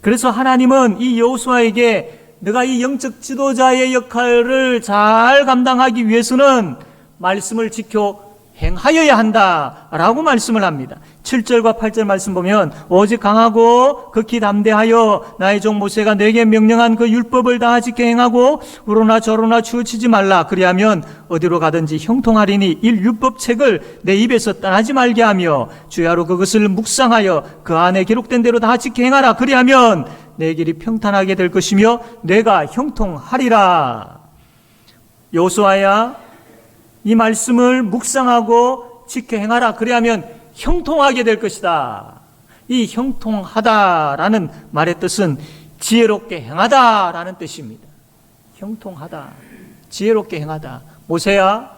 그래서 하나님은 이 여호수아에게 내가 이 영적 지도자의 역할을 잘 감당하기 위해서는 말씀을 지켜 행하여야 한다라고 말씀을 합니다. 7절과 8절 말씀 보면 오직 강하고 극히 담대하여 나의 종 모세가 내게 명령한 그 율법을 다 지켜 행하고 우로나 저로나 치우치지 말라. 그리하면 어디로 가든지 형통하리니 이 율법책을 내 입에서 떠나지 말게 하며 주야로 그것을 묵상하여 그 안에 기록된 대로 다 지켜 행하라. 그리하면 내 길이 평탄하게 될 것이며 내가 형통하리라. 여호수아야, 이 말씀을 묵상하고 지켜 행하라. 그리하면 형통하게 될 것이다. 이 형통하다라는 말의 뜻은 지혜롭게 행하다라는 뜻입니다. 형통하다, 지혜롭게 행하다. 모세야,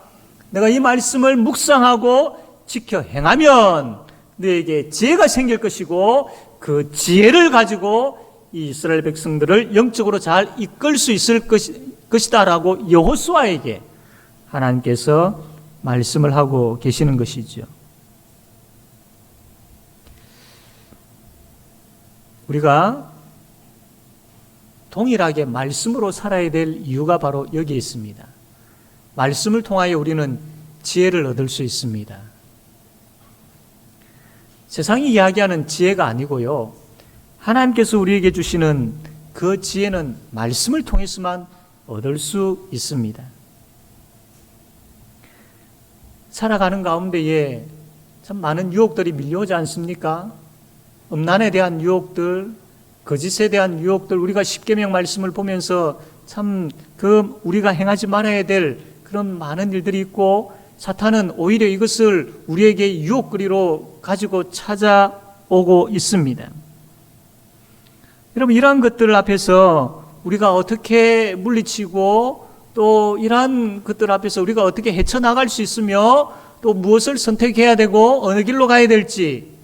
내가 이 말씀을 묵상하고 지켜 행하면 너에게 지혜가 생길 것이고 그 지혜를 가지고 이 이스라엘 백성들을 영적으로 잘 이끌 수 있을 것이다라고 여호수아에게 하나님께서 말씀을 하고 계시는 것이죠. 우리가 동일하게 말씀으로 살아야 될 이유가 바로 여기에 있습니다. 말씀을 통하여 우리는 지혜를 얻을 수 있습니다. 세상이 이야기하는 지혜가 아니고요, 하나님께서 우리에게 주시는 그 지혜는 말씀을 통해서만 얻을 수 있습니다. 살아가는 가운데에 참 많은 유혹들이 밀려오지 않습니까? 음란에 대한 유혹들, 거짓에 대한 유혹들, 우리가 십계명 말씀을 보면서 참 우리가 행하지 말아야 될 그런 많은 일들이 있고, 사탄은 오히려 이것을 우리에게 유혹거리로 가지고 찾아오고 있습니다. 여러분, 이러한 것들 앞에서 우리가 어떻게 물리치고 또 이러한 것들 앞에서 우리가 어떻게 헤쳐나갈 수 있으며 또 무엇을 선택해야 되고 어느 길로 가야 될지,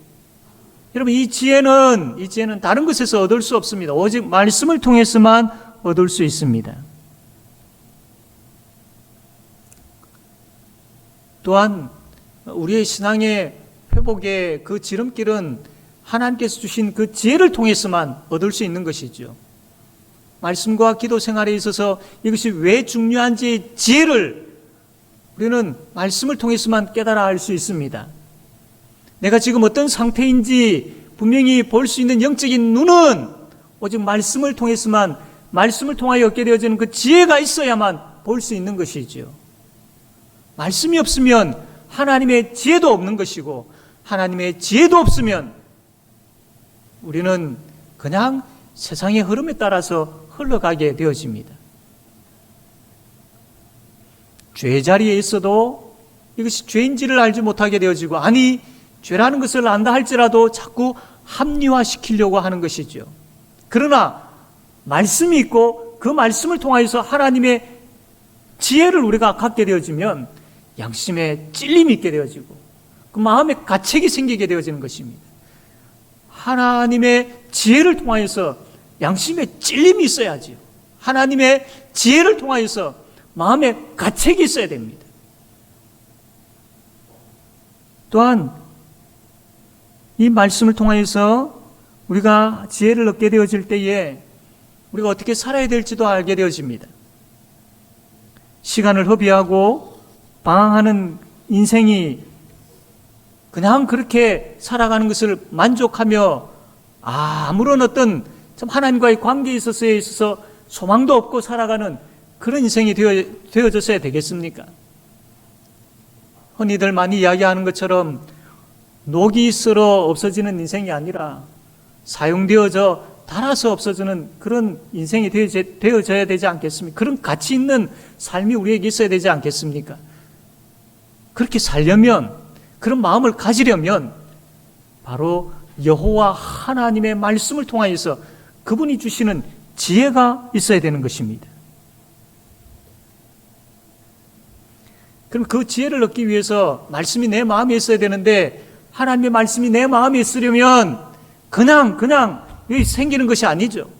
여러분, 이 지혜는 다른 것에서 얻을 수 없습니다. 오직 말씀을 통해서만 얻을 수 있습니다. 또한 우리의 신앙의 회복의 그 지름길은 하나님께서 주신 그 지혜를 통해서만 얻을 수 있는 것이죠. 말씀과 기도 생활에 있어서 이것이 왜 중요한지 지혜를 우리는 말씀을 통해서만 깨달아 알 수 있습니다. 내가 지금 어떤 상태인지 분명히 볼 수 있는 영적인 눈은 오직 말씀을 통해서만, 말씀을 통하여 얻게 되어지는 그 지혜가 있어야만 볼 수 있는 것이죠. 말씀이 없으면 하나님의 지혜도 없는 것이고, 하나님의 지혜도 없으면 우리는 그냥 세상의 흐름에 따라서 흘러가게 되어집니다. 죄의 자리에 있어도 이것이 죄인지를 알지 못하게 되어지고, 아니 죄라는 것을 안다 할지라도 자꾸 합리화시키려고 하는 것이죠. 그러나 말씀이 있고 그 말씀을 통하여서 하나님의 지혜를 우리가 갖게 되어지면 양심에 찔림이 있게 되어지고 그 마음에 가책이 생기게 되어지는 것입니다. 하나님의 지혜를 통하여서 양심에 찔림이 있어야지요. 하나님의 지혜를 통하여서 마음에 가책이 있어야 됩니다. 또한 이 말씀을 통하여서 우리가 지혜를 얻게 되어질 때에 우리가 어떻게 살아야 될지도 알게 되어집니다. 시간을 허비하고 방황하는 인생이 그냥 그렇게 살아가는 것을 만족하며 아무런 어떤 참 하나님과의 관계에 있어서 소망도 없고 살아가는 그런 인생이 되어졌어야 되겠습니까? 흔히들 많이 이야기하는 것처럼 녹이 쓸어 없어지는 인생이 아니라 사용되어져 닳아서 없어지는 그런 인생이 되어져야 되지 않겠습니까? 그런 가치 있는 삶이 우리에게 있어야 되지 않겠습니까? 그렇게 살려면, 그런 마음을 가지려면 바로 여호와 하나님의 말씀을 통하여서 그분이 주시는 지혜가 있어야 되는 것입니다. 그럼 그 지혜를 얻기 위해서 말씀이 내 마음에 있어야 되는데 하나님의 말씀이 내 마음에 있으려면 그냥 여기 생기는 것이 아니죠.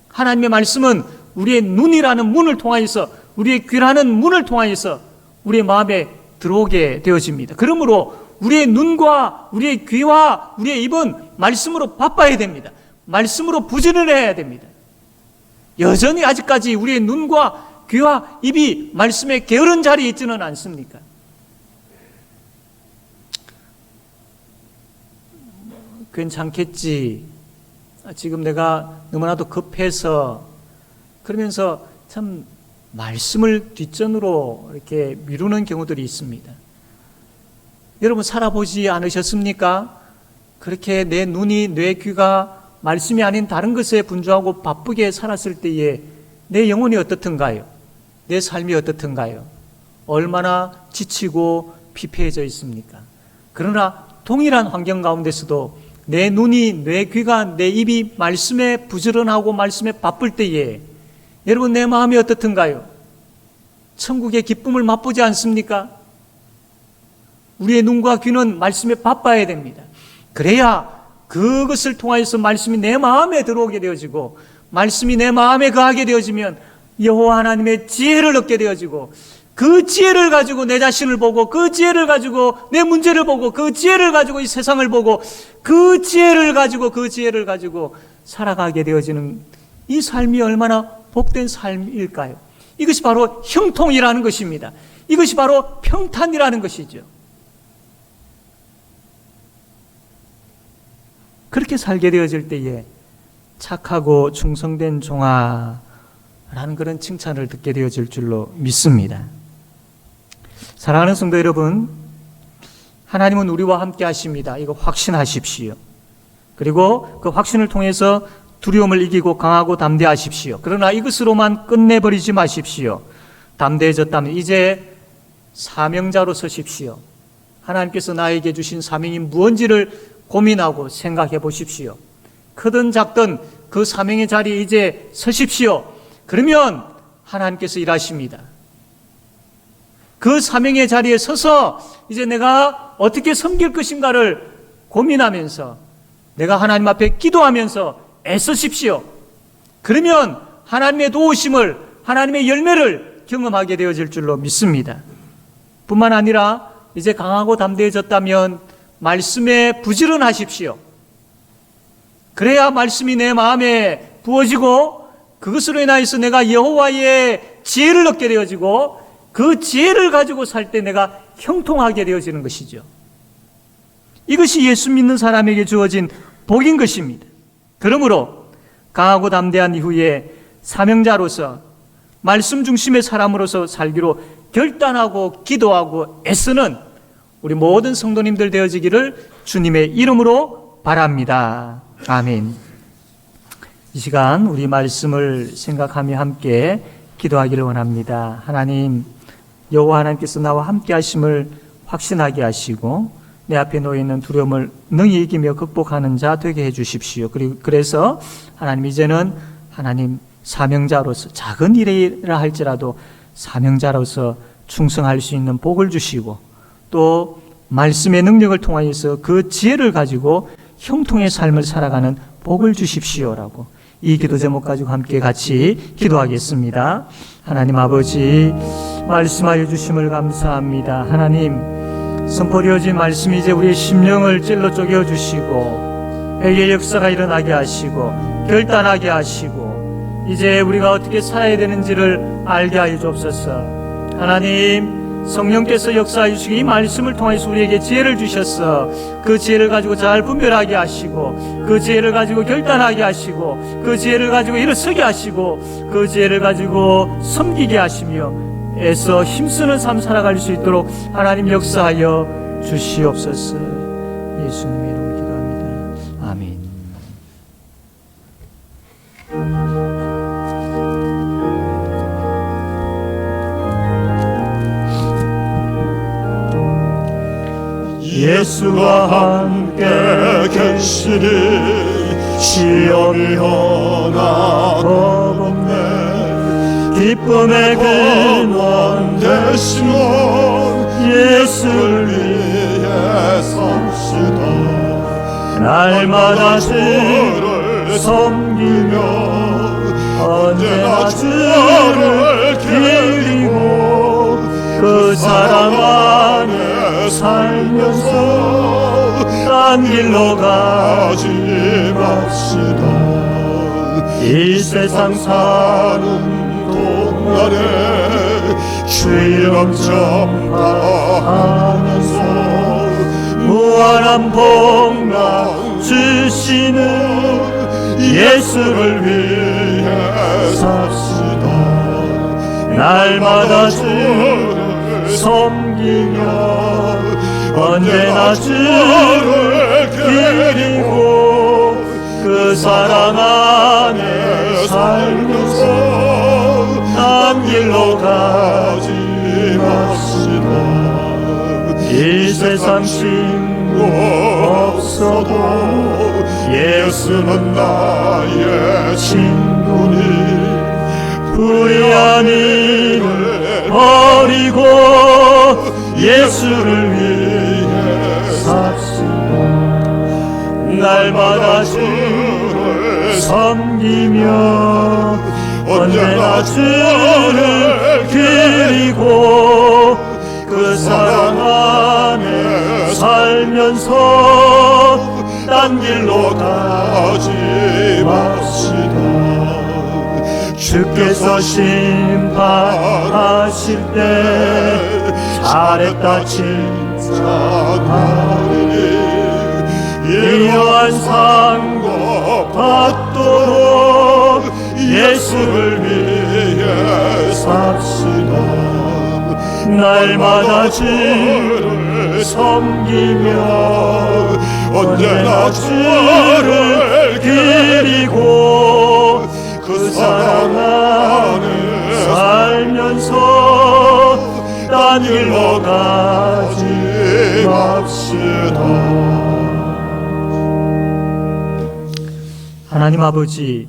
하나님의 말씀은 우리의 눈이라는 문을 통하여서, 우리의 귀라는 문을 통하여서 우리의 마음에 들어오게 되어집니다. 그러므로 우리의 눈과 우리의 귀와 우리의 입은 말씀으로 바빠야 됩니다. 말씀으로 부지런해야 됩니다. 여전히 아직까지 우리의 눈과 귀와 입이 말씀에 게으른 자리에 있지는 않습니까? 괜찮겠지. 지금 내가 너무나도 급해서, 그러면서 참 말씀을 뒷전으로 이렇게 미루는 경우들이 있습니다. 여러분 살아보지 않으셨습니까? 그렇게 내 눈이, 내 귀가 말씀이 아닌 다른 것에 분주하고 바쁘게 살았을 때에 내 영혼이 어떻든가요? 내 삶이 어떻든가요? 얼마나 지치고 피폐해져 있습니까? 그러나 동일한 환경 가운데서도 내 눈이, 내 귀가, 내 입이 말씀에 부지런하고 말씀에 바쁠 때에 여러분 내 마음이 어떻든가요? 천국의 기쁨을 맛보지 않습니까? 우리의 눈과 귀는 말씀에 바빠야 됩니다. 그래야 그것을 통하여서 말씀이 내 마음에 들어오게 되어지고 말씀이 내 마음에 거하게 되어지면 여호와 하나님의 지혜를 얻게 되어지고 그 지혜를 가지고 내 자신을 보고 그 지혜를 가지고 내 문제를 보고 그 지혜를 가지고 이 세상을 보고 그 지혜를 가지고 살아가게 되어지는 이 삶이 얼마나 복된 삶일까요? 이것이 바로 형통이라는 것입니다. 이것이 바로 평탄이라는 것이죠. 그렇게 살게 되어질 때에 착하고 충성된 종아라는 그런 칭찬을 듣게 되어질 줄로 믿습니다. 사랑하는 성도 여러분, 하나님은 우리와 함께 하십니다. 이거 확신하십시오. 그리고 그 확신을 통해서 두려움을 이기고 강하고 담대하십시오. 그러나 이것으로만 끝내버리지 마십시오. 담대해졌다면 이제 사명자로 서십시오. 하나님께서 나에게 주신 사명이 무엇인지를 고민하고 생각해 보십시오. 크든 작든 그 사명의 자리에 이제 서십시오. 그러면 하나님께서 일하십니다. 그 사명의 자리에 서서 이제 내가 어떻게 섬길 것인가를 고민하면서 내가 하나님 앞에 기도하면서 애쓰십시오. 그러면 하나님의 도우심을, 하나님의 열매를 경험하게 되어질 줄로 믿습니다. 뿐만 아니라 이제 강하고 담대해졌다면 말씀에 부지런하십시오. 그래야 말씀이 내 마음에 부어지고 그것으로 인하여서 내가 여호와의 지혜를 얻게 되어지고 그 지혜를 가지고 살 때 내가 형통하게 되어지는 것이죠. 이것이 예수 믿는 사람에게 주어진 복인 것입니다. 그러므로 강하고 담대한 이후에 사명자로서 말씀 중심의 사람으로서 살기로 결단하고 기도하고 애쓰는 우리 모든 성도님들 되어지기를 주님의 이름으로 바랍니다. 아멘. 이 시간 우리 말씀을 생각하며 함께 기도하기를 원합니다. 하나님, 여호와 하나님께서 나와 함께 하심을 확신하게 하시고 내 앞에 놓여 있는 두려움을 능히 이기며 극복하는 자 되게 해 주십시오. 그래서 하나님 이제는 하나님 사명자로서 작은 일이라 할지라도 사명자로서 충성할 수 있는 복을 주시고 또 말씀의 능력을 통하여서 그 지혜를 가지고 형통의 삶을 살아가는 복을 주십시오라고 이 기도 제목 가지고 함께 같이 기도하겠습니다. 하나님 아버지 말씀하여 주심을 감사합니다. 하나님 선포되어진 말씀이 이제 우리의 심령을 찔러 쪼개어 주시고 회개의 역사가 일어나게 하시고 결단하게 하시고 이제 우리가 어떻게 살아야 되는지를 알게 하여 주옵소서. 하나님 성령께서 역사해 주시기 이 말씀을 통해서 우리에게 지혜를 주셔서 그 지혜를 가지고 잘 분별하게 하시고 그 지혜를 가지고 결단하게 하시고 그 지혜를 가지고 일어서게 하시고 그 지혜를 가지고 섬기게 하시며 애써 힘쓰는 삶 살아갈 수 있도록 하나님 역사하여 주시옵소서. 예수님의 이름으로 기도합니다. 아멘. 예수와 함께 계시니 시험이 하나 없네. 기쁨의 근원 되시는 예수를 위해 삽시다. 날마다 주를 섬기며 언제나 주를 기리고 그 사랑 안에 살면서 딴 길로 가지 맙시다. 이 세상 사는 동안에 주의름 전파하면서 무한한 복락 주시는 예수를 위해 삽시다. 날마다 주를 섬기며 언제나 주를 기리고 그 사랑 안에 살면서 딴 길로 가지 맙시다. 이 세상 친구 없어도 예수는 나의 친구니 불의한 일을 버리고 예수를 위해 삽시다. 날마다 주를 섬기며 언제나 주를 기리고 그 사랑 안에 살면서 딴 길로 가지 맙시다. 주께서 심판하실 때 잘했다 칭찬하리니 이러한 상고 받도록 예수를 위해 삽시다. 날마다 주를 섬기며 언제나 주를 기리고 그 사랑 안에 살면서 딴 길로 가지 맙시다. 하나님 아버지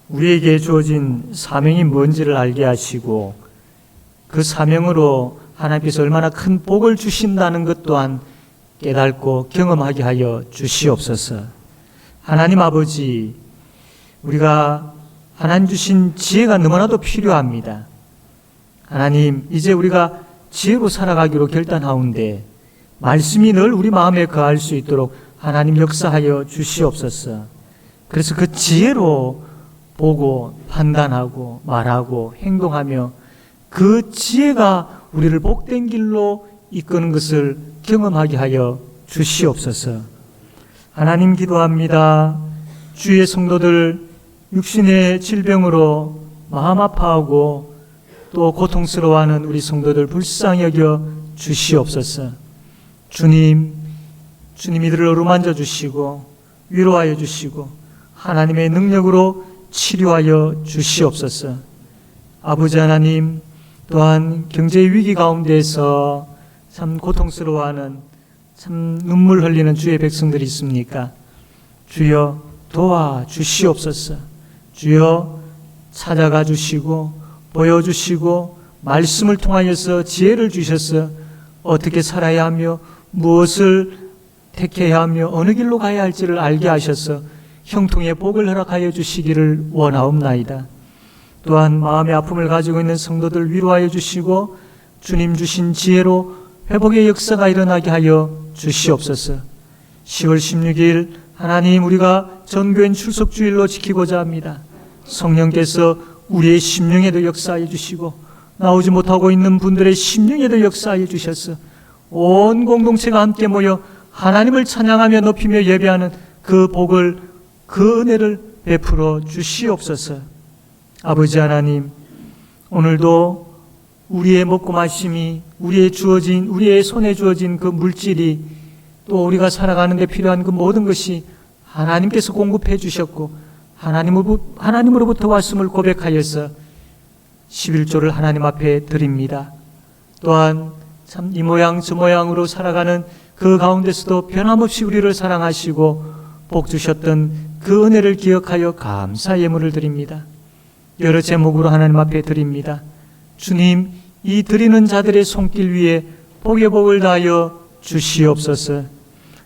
우리에게 주어진 사명이 뭔지를 알게 하시고 그 사명으로 하나님께서 얼마나 큰 복을 주신다는 것 또한 깨닫고 경험하게 하여 주시옵소서. 하나님 아버지 우리가 하나님 주신 지혜가 너무나도 필요합니다. 하나님 이제 우리가 지혜로 살아가기로 결단하온데 말씀이 늘 우리 마음에 거할 수 있도록 하나님 역사하여 주시옵소서. 그래서 그 지혜로 보고 판단하고 말하고 행동하며 그 지혜가 우리를 복된 길로 이끄는 것을 경험하게 하여 주시옵소서. 하나님 기도합니다. 주의 성도들 육신의 질병으로 마음 아파하고 또 고통스러워하는 우리 성도들 불쌍히 여겨 주시옵소서. 주님 이들을 어루만져 주시고 위로하여 주시고 하나님의 능력으로 치료하여 주시옵소서. 아버지 하나님 또한 경제의 위기 가운데서 참 고통스러워하는, 참 눈물 흘리는 주의 백성들이 있습니까? 주여 도와주시옵소서. 주여 찾아가 주시고 보여주시고 말씀을 통하여서 지혜를 주셔서 어떻게 살아야 하며 무엇을 택해야 하며 어느 길로 가야 할지를 알게 하셔서 형통의 복을 허락하여 주시기를 원하옵나이다. 또한 마음의 아픔을 가지고 있는 성도들 위로하여 주시고 주님 주신 지혜로 회복의 역사가 일어나게 하여 주시옵소서. 10월 16일 하나님, 우리가 전교인 출석주일로 지키고자 합니다. 성령께서 우리의 심령에도 역사하여 주시고 나오지 못하고 있는 분들의 심령에도 역사하여 주셔서 온 공동체가 함께 모여 하나님을 찬양하며 높이며 예배하는 그 복을, 그 은혜를 베풀어 주시옵소서. 아버지 하나님, 오늘도 우리의 먹고 마심이, 우리의 손에 주어진 그 물질이, 또 우리가 살아가는 데 필요한 그 모든 것이 하나님께서 공급해 주셨고 하나님으로부터 왔음을 고백하여서 11조를 하나님 앞에 드립니다. 또한 참 이 모양 저 모양으로 살아가는 그 가운데서도 변함없이 우리를 사랑하시고 복 주셨던 그 은혜를 기억하여 감사 예물을 드립니다. 여러 제목으로 하나님 앞에 드립니다. 주님, 이 드리는 자들의 손길 위에 복의 복을 다하여 주시옵소서.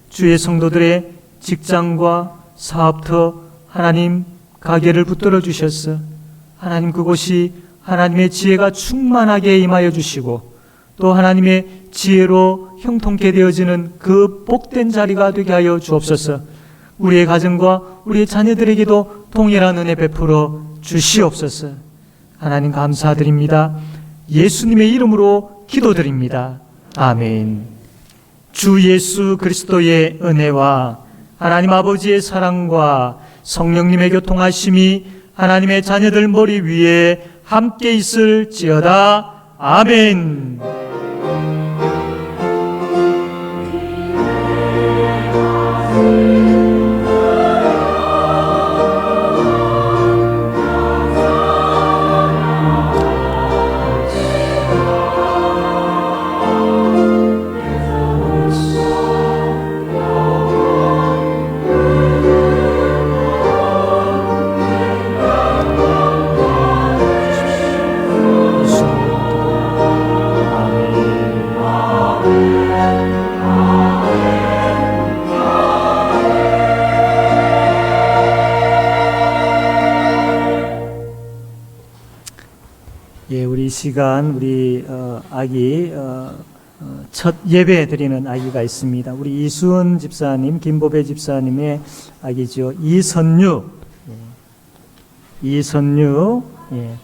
주의 성도들의 직장과 사업터 하나님 가게를 붙들어 주셔서 하나님 그곳이 하나님의 지혜가 충만하게 임하여 주시고 또 하나님의 지혜로 형통케 되어지는 그 복된 자리가 되게 하여 주옵소서. 우리의 가정과 우리의 자녀들에게도 동일한 은혜 베풀어 주시옵소서. 하나님 감사드립니다. 예수님의 이름으로 기도드립니다. 아멘. 주 예수 그리스도의 은혜와 하나님 아버지의 사랑과 성령님의 교통하심이 하나님의 자녀들 머리 위에 함께 있을지어다. 아멘. 이 시간 우리 아기 첫 예배 드리는 아기가 있습니다. 우리 이수은 집사님, 김보배 집사님의 아기죠. 이선유. 예.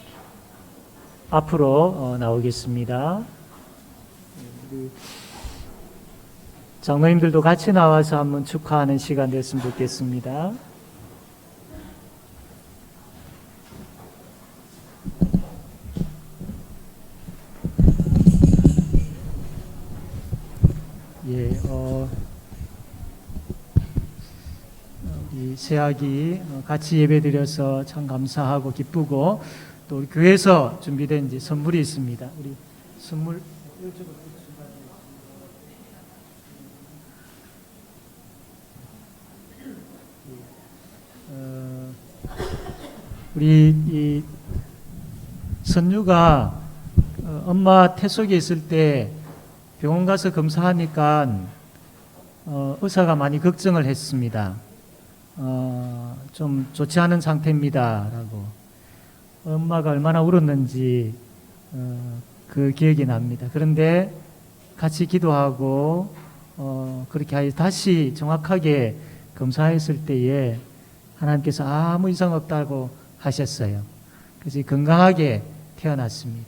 앞으로 나오겠습니다. 우리 장로님들도 같이 나와서 한번 축하하는 시간 됐으면 좋겠습니다. 우리 새아기 같이 예배드려서 참 감사하고 기쁘고 또 우리 교회에서 준비된 이제 선물이 있습니다. 우리 선물 우리 이 선유가 엄마 태속에 있을 때 병원 가서 검사하니까 의사가 많이 걱정을 했습니다. 좀 좋지 않은 상태입니다 라고. 엄마가 얼마나 울었는지 그 기억이 납니다. 그런데 같이 기도하고 그렇게 하여 다시 정확하게 검사했을 때에 하나님께서 아무 이상 없다고 하셨어요. 그래서 건강하게 태어났습니다.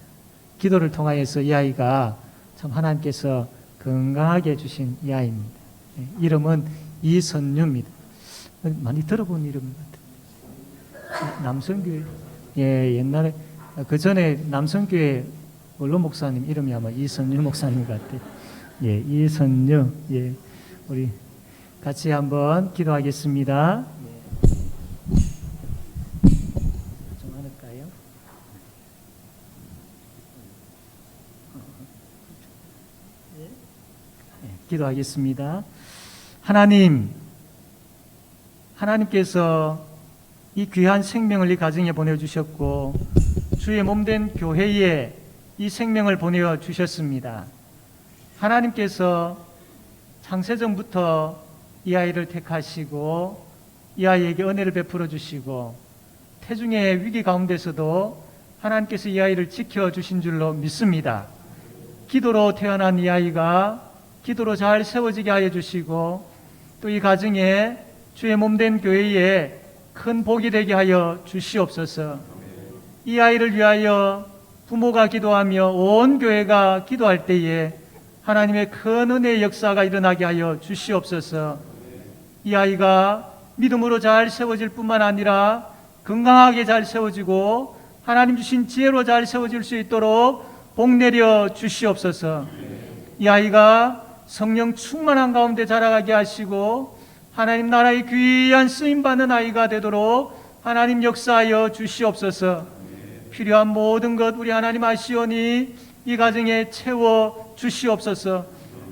기도를 통하여서 이 아이가 참 하나님께서 건강하게 주신 이 아이입니다. 이름은 이선유입니다. 많이 들어본 이름 같아요. 남성교회, 예, 옛날에 그 전에 남성교회 원로 목사님 이름이 아마 이선유 목사님 같아요. 예, 이선유. 예, 우리 같이 한번 기도하겠습니다. 좀 할까요? 예. 기도하겠습니다. 하나님께서 이 귀한 생명을 이 가정에 보내주셨고 주의 몸된 교회에 이 생명을 보내주셨습니다. 하나님께서 창세전부터 이 아이를 택하시고 이 아이에게 은혜를 베풀어 주시고 태중의 위기 가운데서도 하나님께서 이 아이를 지켜주신 줄로 믿습니다. 기도로 태어난 이 아이가 기도로 잘 세워지게 하여 주시고 또 이 가정에 주의 몸된 교회에 큰 복이 되게 하여 주시옵소서. 이 아이를 위하여 부모가 기도하며 온 교회가 기도할 때에 하나님의 큰 은혜의 역사가 일어나게 하여 주시옵소서. 이 아이가 믿음으로 잘 세워질 뿐만 아니라 건강하게 잘 세워지고 하나님 주신 지혜로 잘 세워질 수 있도록 복 내려 주시옵소서. 이 아이가 성령 충만한 가운데 자라가게 하시고 하나님 나라의 귀한 쓰임받는 아이가 되도록 하나님 역사하여 주시옵소서. 필요한 모든 것 우리 하나님 아시오니 이 가정에 채워 주시옵소서.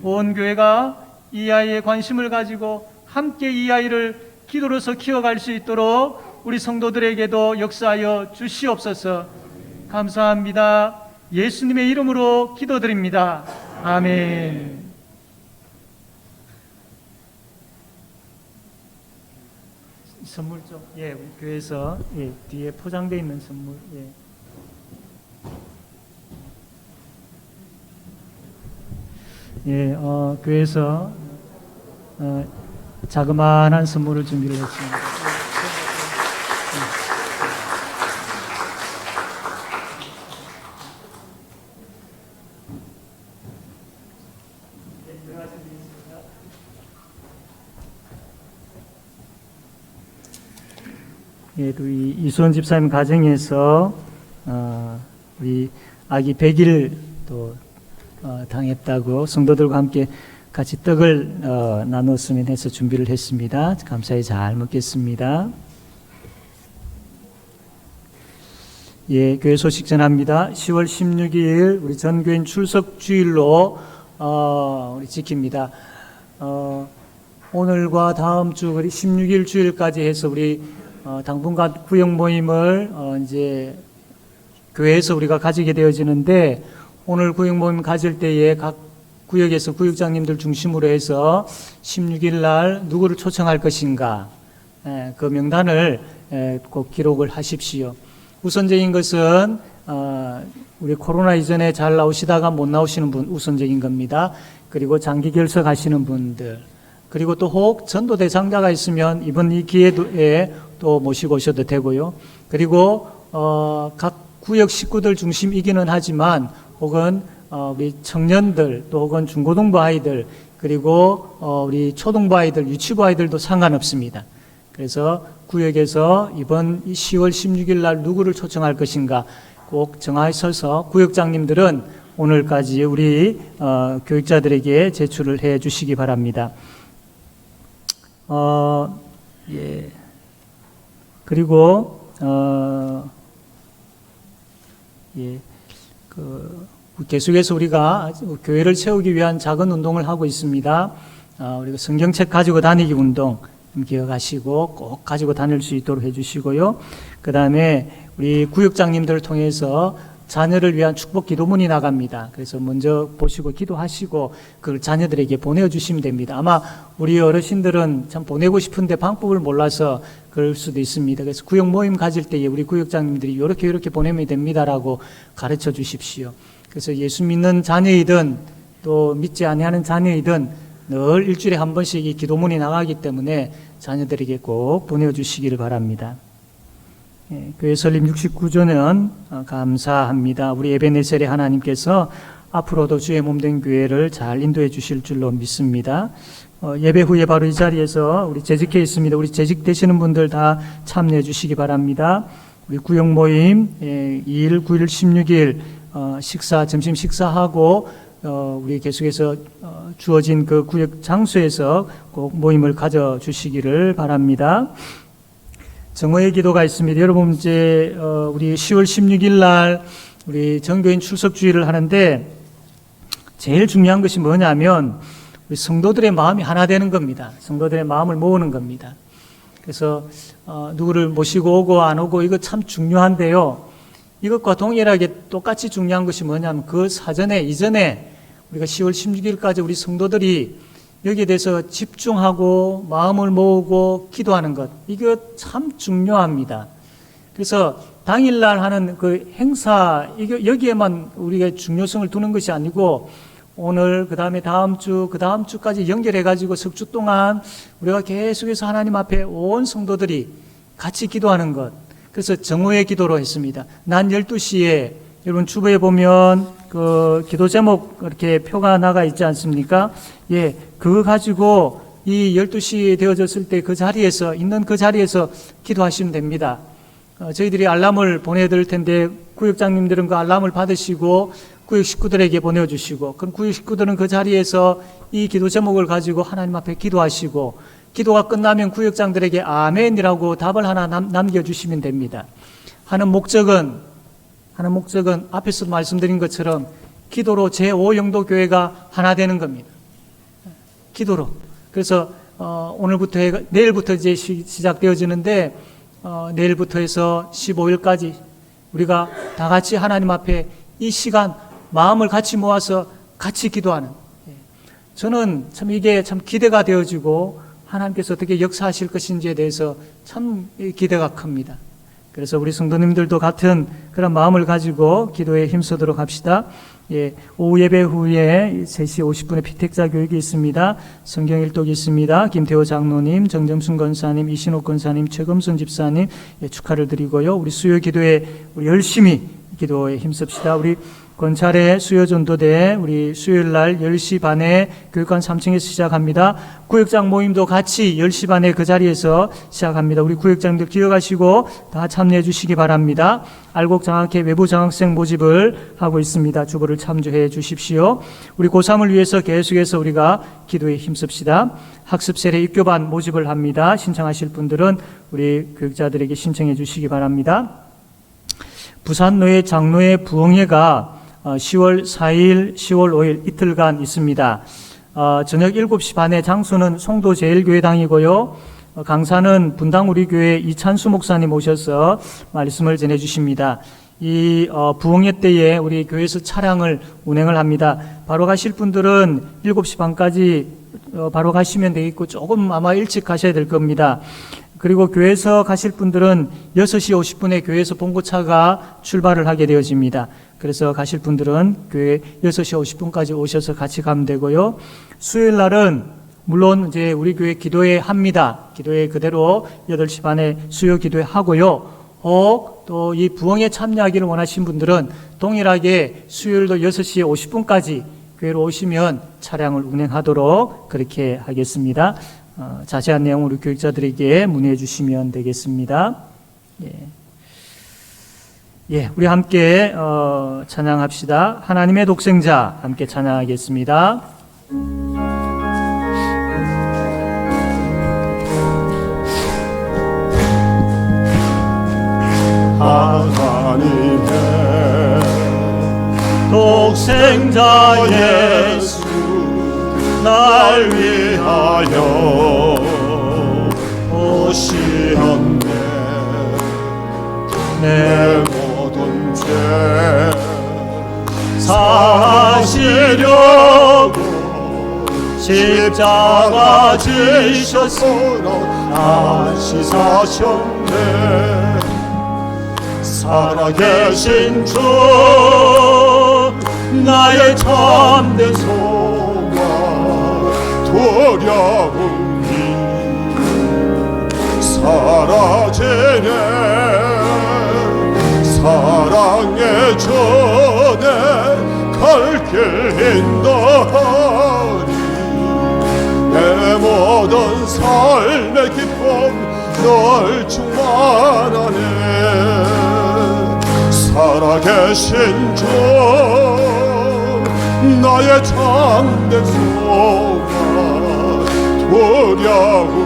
온 교회가 이 아이에 관심을 가지고 함께 이 아이를 기도로서 키워갈 수 있도록 우리 성도들에게도 역사하여 주시옵소서. 감사합니다. 예수님의 이름으로 기도드립니다. 아멘. 선물 좀, 우리 교회에서 뒤에 포장되어 있는 선물, 교회에서 자그마한 선물을 준비를 했습니다. 우리 이수원 집사님 가정에서 우리 아기 100일 또 당했다고 성도들과 함께 같이 떡을 나눴으면 해서 준비를 했습니다. 감사히 잘 먹겠습니다. 교회 소식 전합니다. 10월 16일 우리 전교인 출석 주일로 우리 지킵니다. 오늘과 다음 주 우리 16일 주일까지 해서 우리 당분간 구역 모임을 이제 교회에서 우리가 가지게 되어지는데 오늘 구역 모임 가질 때에 각 구역에서 구역장님들 중심으로 해서 16일 날 누구를 초청할 것인가 그 명단을 꼭 기록을 하십시오. 우선적인 것은 우리 코로나 이전에 잘 나오시다가 못 나오시는 분 우선적인 겁니다. 그리고 장기 결석하시는 분들 그리고 또 혹 전도 대상자가 있으면 이번 이 기회에 또 모시고 오셔도 되고요. 그리고 각 구역 식구들 중심이기는 하지만 혹은 우리 청년들 또 혹은 중고등부 아이들 그리고 우리 초등부 아이들 유치부 아이들도 상관없습니다. 그래서 구역에서 이번 10월 16일 날 누구를 초청할 것인가 꼭 정하셔서 구역장님들은 오늘까지 우리 교육자들에게 제출을 해 주시기 바랍니다. 그리고 계속해서 우리가 교회를 세우기 위한 작은 운동을 하고 있습니다. 우리가 성경책 가지고 다니기 운동 기억하시고 꼭 가지고 다닐 수 있도록 해주시고요. 그 다음에 우리 구역장님들을 통해서 자녀를 위한 축복 기도문이 나갑니다. 그래서 먼저 보시고 기도하시고 그걸 자녀들에게 보내주시면 됩니다. 아마 우리 어르신들은 참 보내고 싶은데 방법을 몰라서 그럴 수도 있습니다. 그래서 구역 모임 가질 때에 우리 구역장님들이 이렇게 보내면 됩니다라고 가르쳐 주십시오. 그래서 예수 믿는 자녀이든 또 믿지 아니하는 자녀이든 늘 일주일에 한 번씩 이 기도문이 나가기 때문에 자녀들에게 꼭 보내주시기를 바랍니다. 교회 설립 69주년 감사합니다. 우리 에베네셀의 하나님께서 앞으로도 주의 몸된 교회를 잘 인도해 주실 줄로 믿습니다. 예배 후에 바로 이 자리에서 우리 재직해 있습니다. 우리 재직되시는 분들 다 참여해 주시기 바랍니다. 우리 구역 모임 2일, 9일, 16일 점심 식사하고 우리 계속해서 주어진 그 구역 장소에서 꼭 모임을 가져 주시기를 바랍니다. 정오의 기도가 있습니다. 여러분 이제 우리 10월 16일 날 우리 전교인 출석 주일을 하는데 제일 중요한 것이 뭐냐면 우리 성도들의 마음이 하나 되는 겁니다. 성도들의 마음을 모으는 겁니다. 그래서 누구를 모시고 오고 안 오고 이거 참 중요한데요. 이것과 동일하게 똑같이 중요한 것이 뭐냐면 그 사전에 이전에 우리가 10월 16일까지 우리 성도들이 여기에 대해서 집중하고 마음을 모으고 기도하는 것, 이거 참 중요합니다. 그래서 당일날 하는 그 행사, 이거 여기에만 우리가 중요성을 두는 것이 아니고 오늘, 그 다음에 다음 주, 그 다음 주까지 연결해가지고 석 주 동안 우리가 계속해서 하나님 앞에 온 성도들이 같이 기도하는 것. 그래서 정오의 기도로 했습니다. 낮 12시에 여러분 주보에 보면 그 기도 제목 이렇게 표가 나가 있지 않습니까? 예, 그거 가지고 이 12시 되어졌을 때 그 자리에서, 있는 그 자리에서 기도하시면 됩니다. 저희들이 알람을 보내드릴 텐데 구역장님들은 그 알람을 받으시고 구역 식구들에게 보내주시고, 그럼 구역 식구들은 그 자리에서 이 기도 제목을 가지고 하나님 앞에 기도하시고, 기도가 끝나면 구역장들에게 아멘이라고 답을 하나 남겨주시면 됩니다. 하는 목적은 앞에서 말씀드린 것처럼 기도로 제5영도 교회가 하나 되는 겁니다. 기도로. 그래서 오늘부터 내일부터 이제 시작되어지는데 내일부터 해서 15일까지 우리가 다 같이 하나님 앞에 이 시간 마음을 같이 모아서 같이 기도하는, 저는 참 이게 참 기대가 되어지고 하나님께서 어떻게 역사하실 것인지에 대해서 참 기대가 큽니다. 그래서 우리 성도님들도 같은 그런 마음을 가지고 기도에 힘쓰도록 합시다. 예, 오후 예배 후에 3시 50분에 피택자 교육이 있습니다. 성경 일독이 있습니다. 김태호 장로님, 정정순 권사님, 이신옥 권사님, 최검순 집사님, 예, 축하를 드리고요. 우리 수요 기도에 우리 열심히 기도에 힘씁시다. 우리 권찰의 수요 전도대 우리 수요일 날 10시 반에 교육관 3층에서 시작합니다. 구역장 모임도 같이 10시 반에 그 자리에서 시작합니다. 우리 구역장들 기억하시고 다 참여해 주시기 바랍니다. 알곡장학회 외부 장학생 모집을 하고 있습니다. 주보를 참조해 주십시오. 우리 고3을 위해서 계속해서 우리가 기도에 힘씁시다. 학습 세례 입교반 모집을 합니다. 신청하실 분들은 우리 교육자들에게 신청해 주시기 바랍니다. 부산노회 장로회 부흥회가 10월 4일, 10월 5일 이틀간 있습니다. 저녁 7시 반에 장소는 송도 제일교회당이고요. 강사는 분당 우리 교회 이찬수 목사님 오셔서 말씀을 전해 주십니다. 이 부흥회 때에 우리 교회에서 차량을 운행을 합니다. 바로 가실 분들은 7시 반까지 바로 가시면 되겠고 조금 아마 일찍 가셔야 될 겁니다. 그리고 교회에서 가실 분들은 6시 50분에 교회에서 봉고차가 출발을 하게 되어집니다. 그래서 가실 분들은 교회 6시 50분까지 오셔서 같이 가면 되고요. 수요일 날은 물론 이제 우리 교회 기도회 합니다. 기도회 그대로 8시 반에 수요 기도회 하고요. 또 이 부흥에 참여하기를 원하신 분들은 동일하게 수요일도 6시 50분까지 교회로 오시면 차량을 운행하도록 그렇게 하겠습니다. 자세한 내용 우리 교육자들에게 문의해 주시면 되겠습니다. 예, 우리 함께 찬양합시다. 하나님의 독생자 함께 찬양하겠습니다. 하나님의 독생자 예수 날 위하여 오시었네. 내 모든 죄 사하시려고 십자가 지셔서 다시 사셨네. 살아계신 주 나의 참된 소망 두려움이 사라지네. 사랑의 전에 갈 길 인도하리. 내 모든 삶의 기쁨 널 충만하네. 살아계신 주 나의 참된 소망 두려움이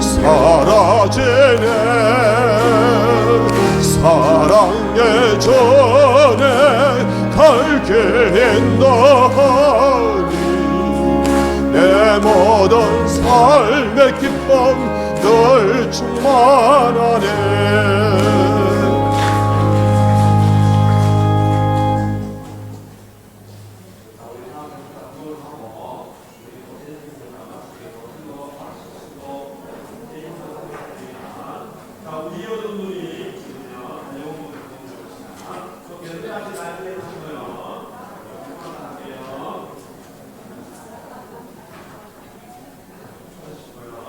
사라지네. 사랑의 전에 갈 길 인도하리. 내 모든 삶의 기쁨 늘 충만하네